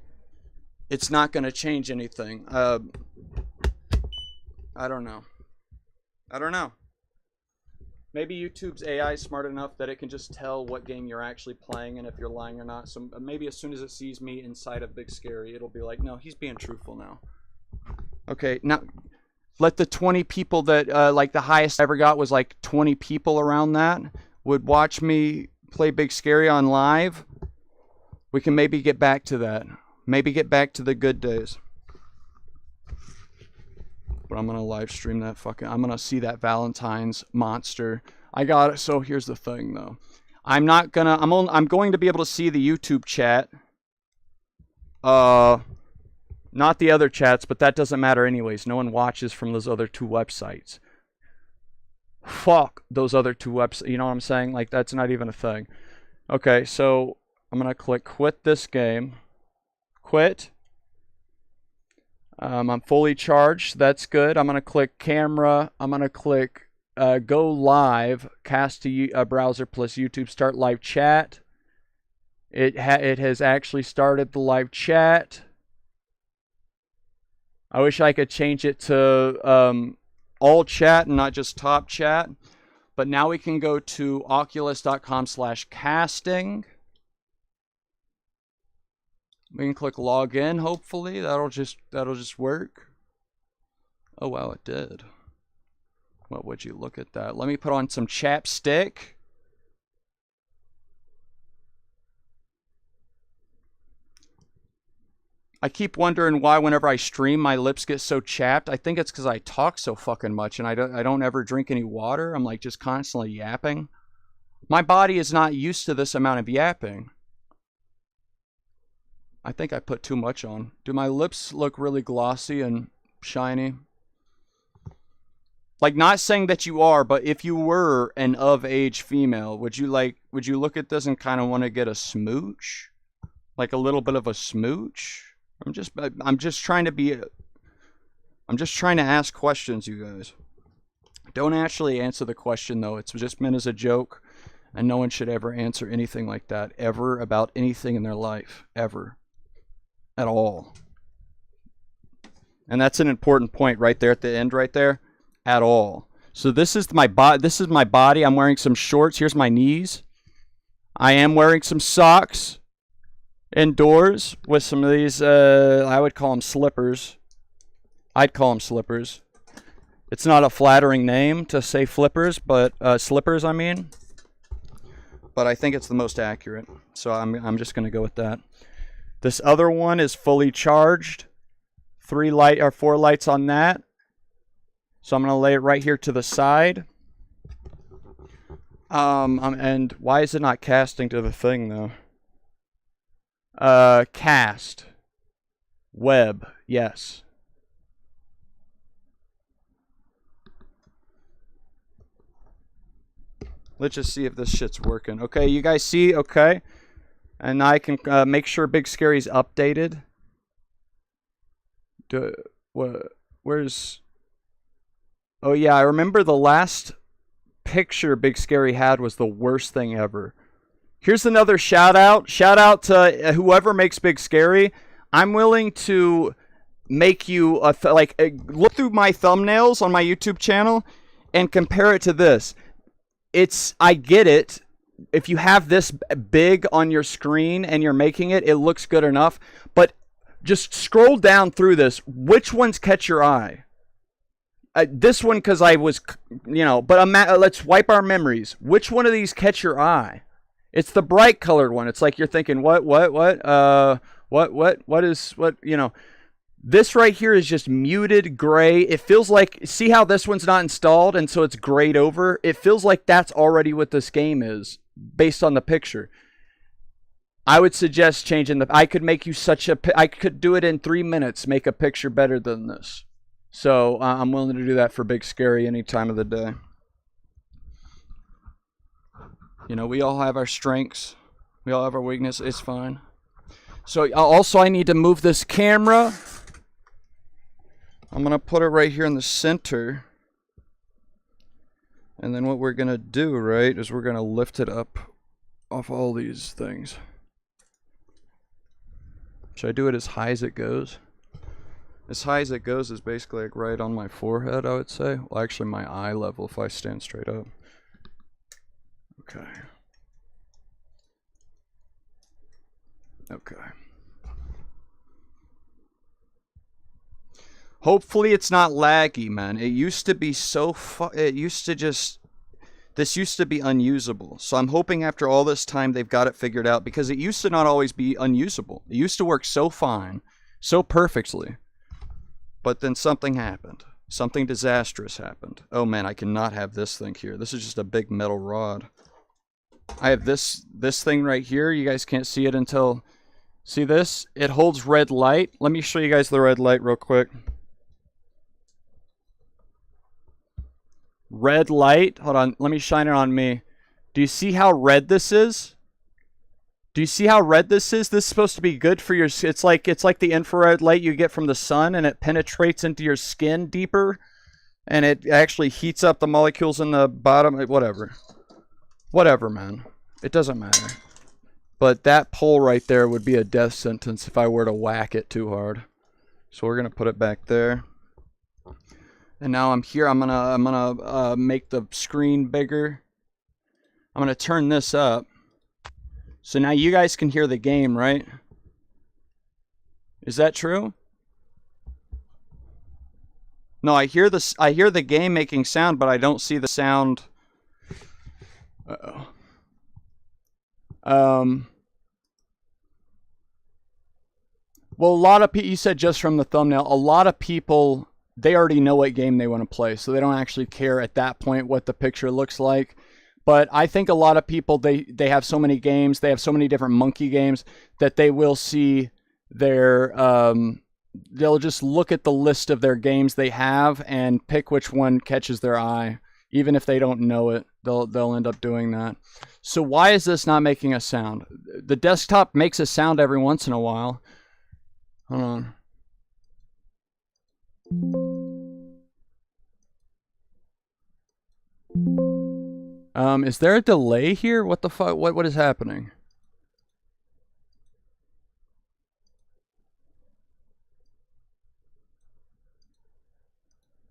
it's not going to change anything. I don't know. I don't know. Maybe YouTube's AI is smart enough that it can just tell what game you're actually playing and if you're lying or not. So maybe as soon as it sees me inside of Big Scary, it'll be like, no, he's being truthful now. Okay, now let the 20 people that, like the highest I ever got was like 20 people around that would watch me play Big Scary on live. We can maybe get back to that. Maybe get back to the good days. But I'm going to live stream that I'm going to see that Valentine's monster. I got it. So here's the thing though. I'm going to be able to see the YouTube chat. Not the other chats, but that doesn't matter anyways. No one watches from those other 2 websites. Fuck those other 2 websites. You know what I'm saying? Like that's not even a thing. Okay, so I'm going to click quit this game. Quit. I'm fully charged. That's good. I'm going to click camera. I'm going to click go live. Cast to browser plus YouTube. Start live chat. It has actually started the live chat. I wish I could change it to all chat and not just top chat. But now we can go to oculus.com/casting. We can click login, hopefully. That'll just work. Oh wow, it did. What would you look at that? Let me put on some chapstick. I keep wondering why whenever I stream my lips get so chapped. I think it's because I talk so fucking much and I don't ever drink any water. I'm like just constantly yapping. My body is not used to this amount of yapping. I think I put too much on. Do my lips look really glossy and shiny? Like, not saying that you are, but if you were an of-age female, would you look at this and kind of want to get a smooch? Like a little bit of a smooch? I'm just trying to ask questions, you guys. Don't actually answer the question, though. It's just meant as a joke, and no one should ever answer anything like that, ever, about anything in their life, ever, at all. And that's an important point right there at the end, right there, at all. So this is my body. I'm wearing some shorts. Here's my knees. I am wearing some socks indoors with some of these, I would call them slippers. I'd call them slippers. It's not a flattering name to say flippers, but slippers, I mean. But I think it's the most accurate, so I'm just going to go with that. This other one is fully charged. 4 lights on that. So I'm going to lay it right here to the side. And why is it not casting to the thing, though? Cast. Web. Yes. Let's just see if this shit's working. Okay, you guys see? Okay. And I can make sure Big Scary's updated. Where's... Oh, yeah, I remember the last picture Big Scary had was the worst thing ever. Here's another shout out. Shout out to whoever makes Big Scary. I'm willing to make you look through my thumbnails on my YouTube channel and compare it to this. I get it. If you have this big on your screen and you're making it, it looks good enough. But just scroll down through this. Which ones catch your eye? This one, because I was, but let's wipe our memories. Which one of these catch your eye? It's the bright colored one. It's like you're thinking, what, This right here is just muted gray. It feels like, see how this one's not installed and so it's grayed over? It feels like that's already what this game is, based on the picture. I would suggest changing I could make you I could do it in 3 minutes, make a picture better than this. So I'm willing to do that for Big Scary any time of the day. We all have our strengths. We all have our weakness. It's fine. So also I need to move this camera. I'm going to put it right here in the center. And then what we're going to do, right, is we're going to lift it up off all these things. Should I do it as high as it goes? As high as it goes is basically like right on my forehead, I would say. Well, actually my eye level if I stand straight up. Okay. Okay. Hopefully it's not laggy, man. It used to be so this used to be unusable. So I'm hoping after all this time they've got it figured out, because it used to not always be unusable. It used to work so fine, so perfectly. But then something happened. Something disastrous happened. Oh man, I cannot have this thing here. This is just a big metal rod. I have this thing right here. You guys can't see it until... See this? It holds red light. Let me show you guys the red light real quick. Red light. Hold on. Let me shine it on me. Do you see how red this is? Do you see how red this is? This is supposed to be good for your... It's like the infrared light you get from the sun, and it penetrates into your skin deeper. And it actually heats up the molecules in the bottom. Whatever. Whatever, man. It doesn't matter. But that pole right there would be a death sentence if I were to whack it too hard. So we're going to put it back there. And now I'm here. I'm gonna make the screen bigger. I'm going to turn this up. So now you guys can hear the game, right? Is that true? No, I hear the game making sound, but I don't see the sound. Uh-oh. Well, a lot of people, you said just from the thumbnail, a lot of people, they already know what game they want to play, so they don't actually care at that point what the picture looks like. But I think a lot of people, they have so many games, they have so many different monkey games, that they will see their, they'll just look at the list of their games they have and pick which one catches their eye. Even if they don't know it, they'll end up doing that. So why is this not making a sound? The desktop makes a sound every once in a while. Hold on. Is there a delay here? What the fuck? What is happening?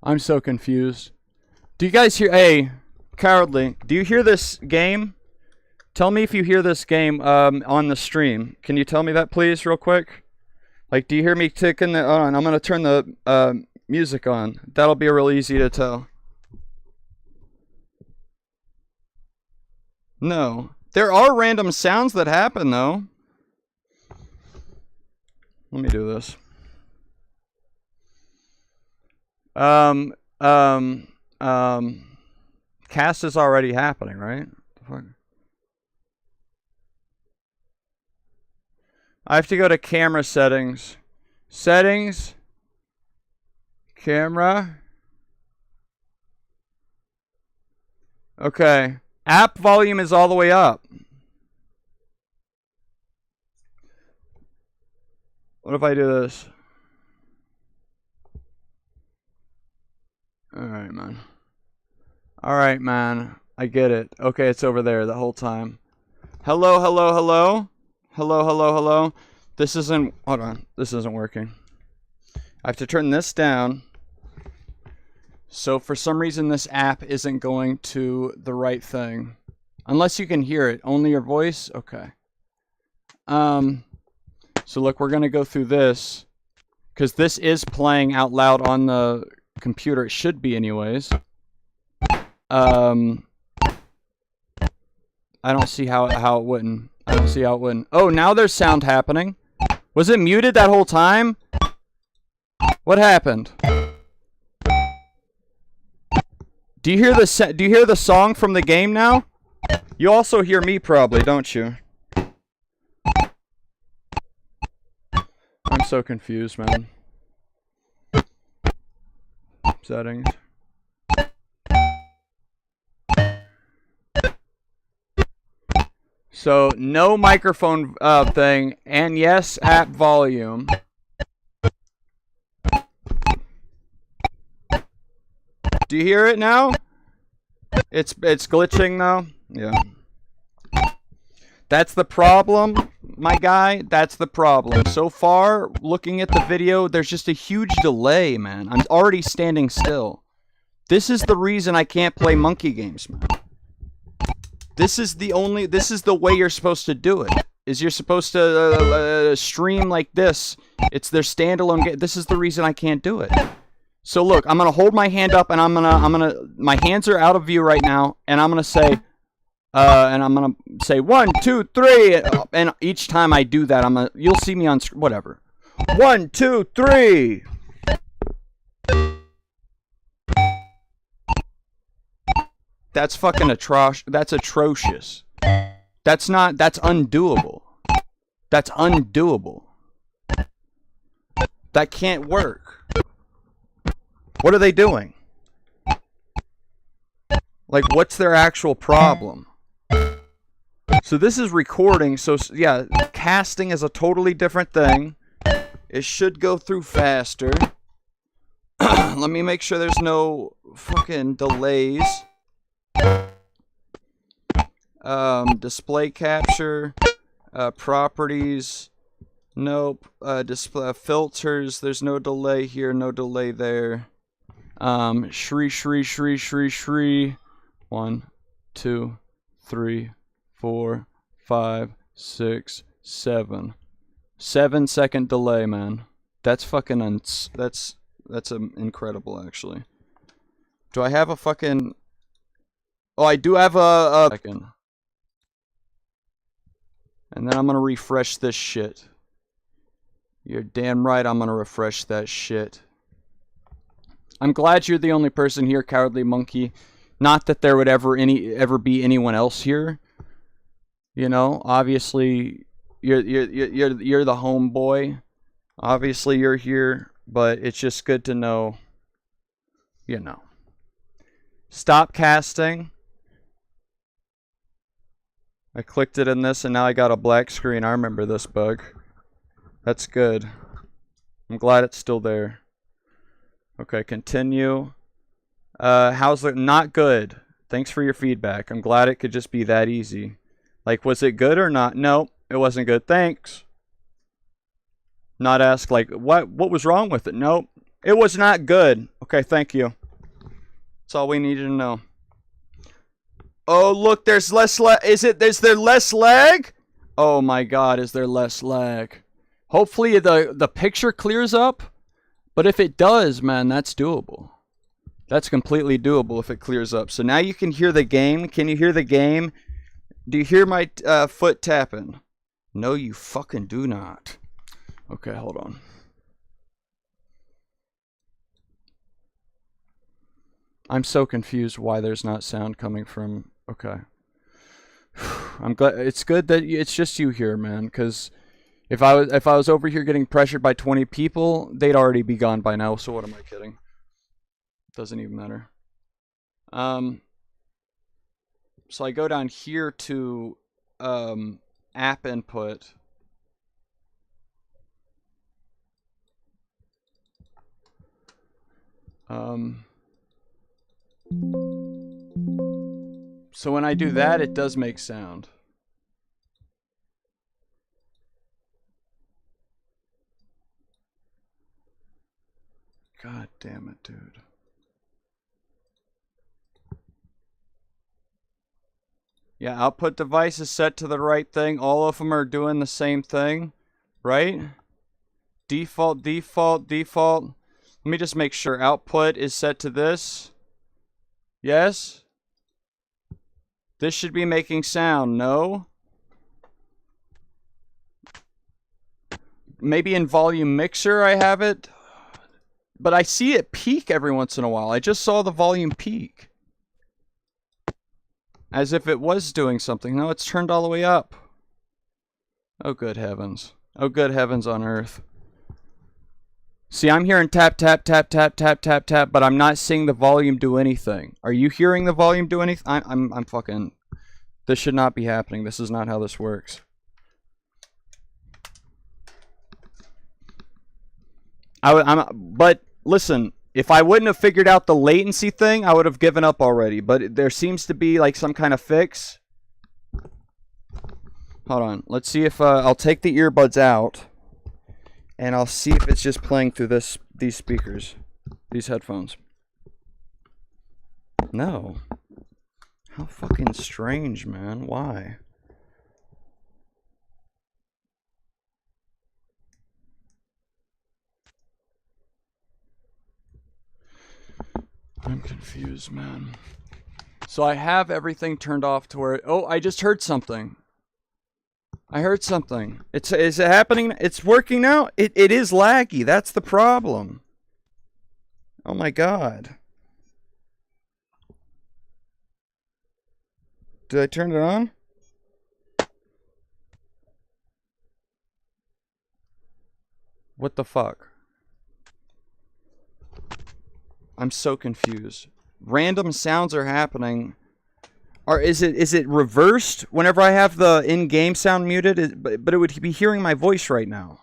I'm so confused. Do you guys hear? Hey, Cowardly, do you hear this game? Tell me if you hear this game on the stream. Can you tell me that, please, real quick? Like, do you hear me ticking the on? I'm gonna turn the music on. That'll be real easy to tell. No. There are random sounds that happen, though. Let me do this. Cast is already happening, right? I have to go to camera settings. Settings. Camera. Okay. App volume is all the way up. What if I do this? Alright, man. Alright, man. I get it. Okay, it's over there the whole time. Hello, hello, hello. Hello, hello, hello. This isn't... Hold on. This isn't working. I have to turn this down. So for some reason this app isn't going to the right thing. Unless you can hear it. Only your voice? Okay. So look, we're going to go through this. Because this is playing out loud on the computer. It should be anyways. I don't see how it wouldn't. I don't see how it wouldn't. Oh, now there's sound happening. Was it muted that whole time? What happened? Do you hear the song from the game now? You also hear me probably, don't you? I'm so confused, man. Settings. So, no microphone thing, and yes, app volume. Do you hear it now? It's glitching now? Yeah. That's the problem, my guy. That's the problem. So far, looking at the video, there's just a huge delay, man. I'm already standing still. This is the reason I can't play monkey games, man. This is the way you're supposed to do it. Is you're supposed to stream like this. It's their standalone game. This is the reason I can't do it. So look, I'm gonna hold my hand up, and I'm gonna my hands are out of view right now, and I'm gonna say 1, 2, 3, and each time I do that, you'll see me on screen. Whatever. 1, 2, 3. That's fucking atrocious. That's atrocious. That's undoable. That's undoable. That can't work. What are they doing? Like, what's their actual problem? So this is recording, so yeah, casting is a totally different thing. It should go through faster. Let me make sure there's no fucking delays. Display capture, properties, nope. Display filters, there's no delay here, no delay there. Shri. 1, 2, 3, 4, 5, 6, 7. 7-second delay, man. That's fucking that's incredible, actually. Do I have a fucking... Oh, I do have a second. And then I'm gonna refresh this shit. You're damn right I'm gonna refresh that shit. I'm glad you're the only person here, Cowardly Monkey. Not that there would ever be anyone else here. You know, obviously you're the homeboy. Obviously you're here, but it's just good to know, you know. Stop casting. I clicked it in this and now I got a black screen. I remember this bug. That's good. I'm glad it's still there. Okay, continue. How's it? Not good. Thanks for your feedback. I'm glad it could just be that easy. Like, was it good or not? No, it wasn't good. Thanks. Not ask, like, what was wrong with it? Nope. It was not good. Okay, thank you. That's all we needed to know. Oh, look, there's less lag. Is there less lag? Oh my god, is there less lag? Hopefully the picture clears up. But if it does, man, that's doable. That's completely doable if it clears up. So now you can hear the game. Can you hear the game? Do you hear my foot tapping? No, you fucking do not. Okay, hold on. I'm so confused why there's not sound coming from... Okay. I'm glad... It's good that it's just you here, man, because... If I was over here getting pressured by 20 people, they'd already be gone by now. So what am I kidding? Doesn't even matter. So I go down here to app input. So when I do that, it does make sound. God damn it, dude. Yeah, output device is set to the right thing. All of them are doing the same thing, right? Default, default, default. Let me just make sure output is set to this. Yes? This should be making sound, no? Maybe in volume mixer I have it. But I see it peak every once in a while. I just saw the volume peak. As if it was doing something. No, it's turned all the way up. Oh, good heavens. Oh, good heavens on earth. See, I'm hearing tap, tap, tap, tap, tap, tap, tap, but I'm not seeing the volume do anything. Are you hearing the volume do anything? I'm fucking... This should not be happening. This is not how this works. But... Listen, if I wouldn't have figured out the latency thing, I would have given up already. But there seems to be like some kind of fix. Hold on. Let's see if I'll take the earbuds out. And I'll see if it's just playing through these speakers. These headphones. No. How fucking strange, man. Why? I'm confused, man. So I have everything turned off to where... Oh, I just heard something. I heard something. Is it happening? It's working now? It is laggy. That's the problem. Oh my god. Did I turn it on? What the fuck? I'm so confused. Random sounds are happening. Or is it reversed whenever I have the in-game sound muted? But it would be hearing my voice right now.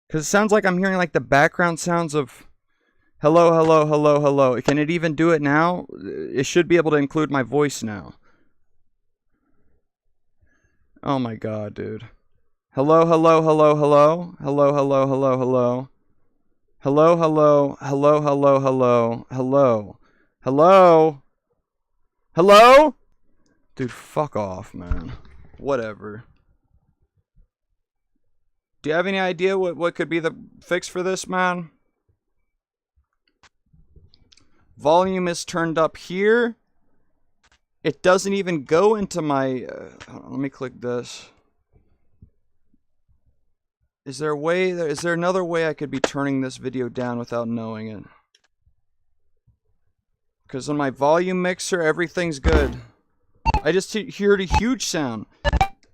Because it sounds like I'm hearing like the background sounds of hello, hello, hello, hello. Can it even do it now? It should be able to include my voice now. Oh my god, dude. Hello, hello, hello, hello. Hello, hello, hello, hello. Hello, hello, hello, hello, hello, hello, hello, hello? Dude, fuck off, man. Whatever. Do you have any idea what could be the fix for this, man? Volume is turned up here. It doesn't even go into my... let me click this. Is there a way? Is there another way I could be turning this video down without knowing it? Because on my volume mixer, everything's good. I just heard a huge sound.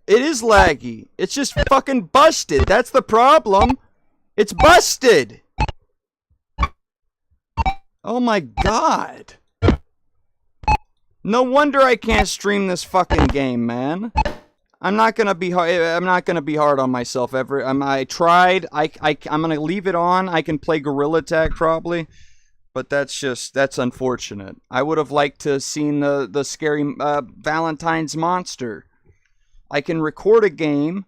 It is laggy. It's just fucking busted. That's the problem. It's busted. Oh my god. No wonder I can't stream this fucking game, man. I'm not gonna be hard on myself ever. I tried. I'm gonna leave it on. I can play Gorilla Tag probably, but that's unfortunate. I would have liked to have seen the scary Valentine's monster. I can record a game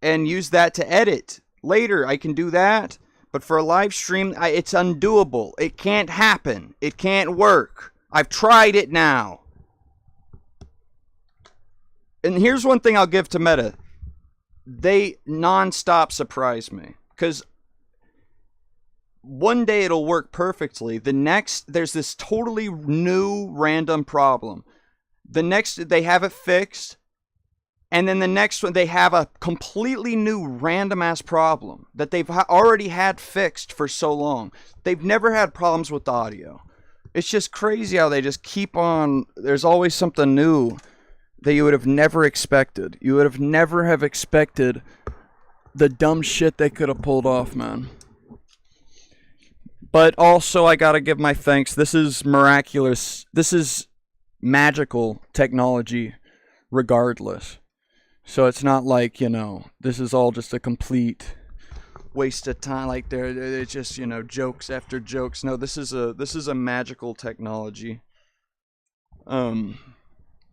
and use that to edit later. I can do that, but for a live stream, it's undoable. It can't happen. It can't work. I've tried it now. And here's one thing I'll give to Meta. They non-stop surprise me. Because one day it'll work perfectly. The next, there's this totally new random problem. The next, they have it fixed. And then the next one, they have a completely new random-ass problem that they've already had fixed for so long. They've never had problems with audio. It's just crazy how they just keep on. There's always something new that you would have never expected. You would have never have expected the dumb shit they could have pulled off, man. But also, I gotta give my thanks. This is miraculous. This is magical technology, regardless. So it's not like, you know, this is all just a complete waste of time. Like they're just, you know, jokes after jokes. No, this is a magical technology.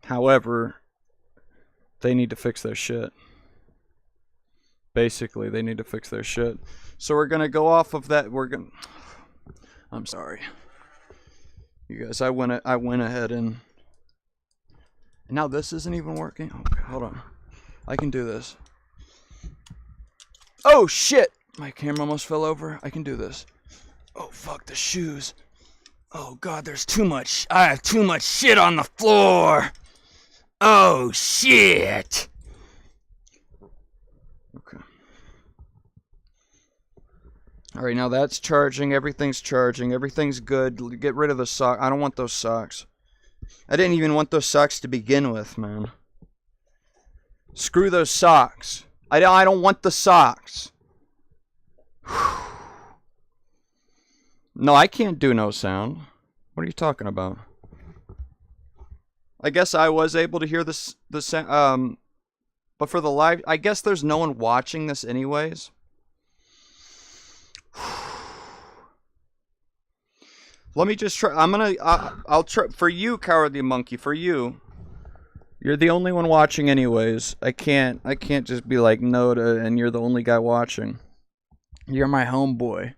However, they need to fix their shit. Basically, they need to fix their shit. So we're gonna go off of that. I'm sorry, you guys. I went ahead and now this isn't even working. Okay, hold on. I can do this. Oh shit! My camera almost fell over. I can do this. Oh fuck the shoes. Oh god, there's too much. I have too much shit on the floor. Oh shit. Okay. Alright, now that's charging. Everything's charging. Everything's good. Get rid of the sock. I don't want those socks. I didn't even want those socks to begin with, man. Screw those socks. I don't want the socks. No, I can't do no sound. What are you talking about? I guess I was able to hear the sound, but for the live, I guess there's no one watching this anyways. Let me just try. I'll try for you, Cowardly Monkey. For you, you're the only one watching anyways. I can't just be like no to, and you're the only guy watching. You're my homeboy.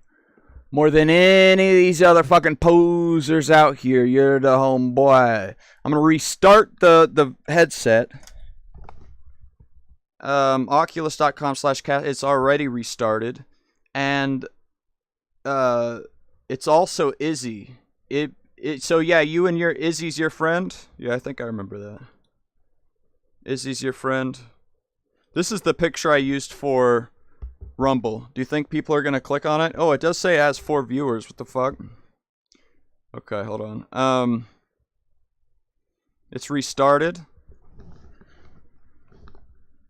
More than any of these other fucking posers out here, you're the homeboy. I'm gonna restart the headset. Oculus.com/cast. It's already restarted, and it's also Izzy. So yeah, you and your Izzy's your friend. Yeah, I think I remember that. Izzy's your friend. This is the picture I used for Rumble. Do you think people are gonna click on it? Oh, it does say it has 4 viewers. What the fuck? Okay, hold on. It's restarted.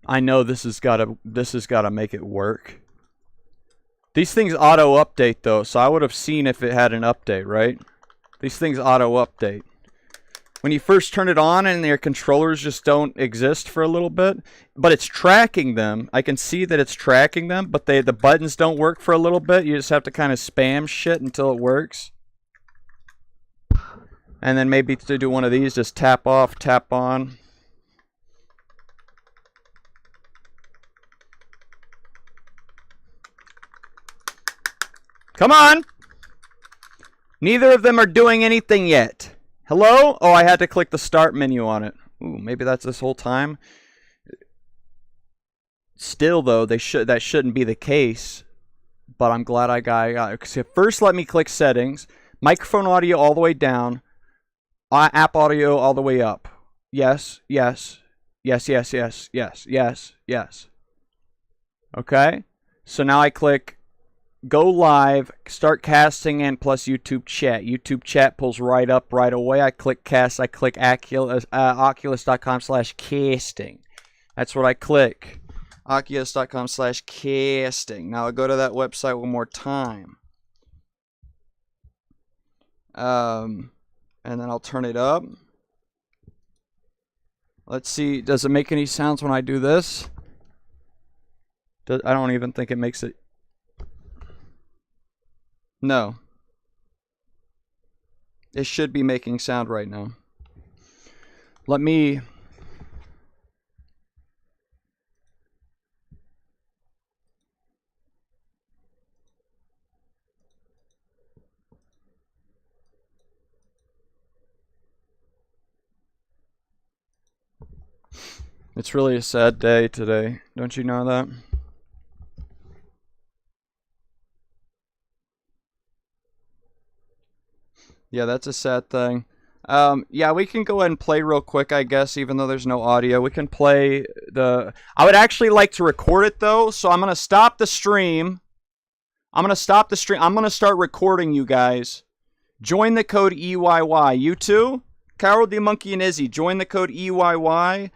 I know this has gotta make it work. These things auto update though, so I would have seen if it had an update, right? These things auto update. When you first turn it on and their controllers just don't exist for a little bit, but it's tracking them. I can see that it's tracking them, but the buttons don't work for a little bit. You just have to kind of spam shit until it works. And then maybe to do one of these, just tap off, tap on. Come on! Neither of them are doing anything yet. Hello? Oh, I had to click the start menu on it. Ooh, maybe that's this whole time. Still, though, that shouldn't be the case. But I'm glad I got it. So first, let me click settings. Microphone audio all the way down. App audio all the way up. Yes, yes. Yes, yes, yes, yes, yes, yes. Okay, so now I click go live, start casting, and plus YouTube chat. YouTube chat pulls right up right away. I click cast. I click oculus.com/casting. That's what I click. Oculus.com/casting. Now I'll go to that website one more time. And then I'll turn it up. Let's see. Does it make any sounds when I do this? I don't even think it makes it. No. It should be making sound right now. Let me... It's really a sad day today. Don't you know that? Yeah, that's a sad thing. Yeah, we can go ahead and play real quick, I guess, even though there's no audio. We can play the... I would actually like to record it, though, so I'm going to stop the stream. I'm going to stop the stream. I'm going to start recording you guys. Join the code EYY. You too? Carol, D Monkey, and Izzy, join the code EYY.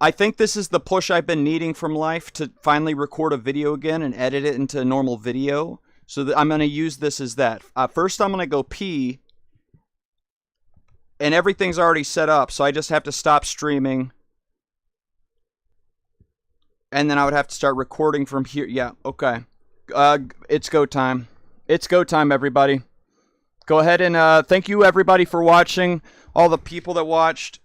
I think this is the push I've been needing from life to finally record a video again and edit it into a normal video. So I'm going to use this as that. First, I'm going to go pee. And everything's already set up, so I just have to stop streaming. And then I would have to start recording from here. Yeah, okay. It's go time. It's go time, everybody. Go ahead and thank you, everybody, for watching. All the people that watched.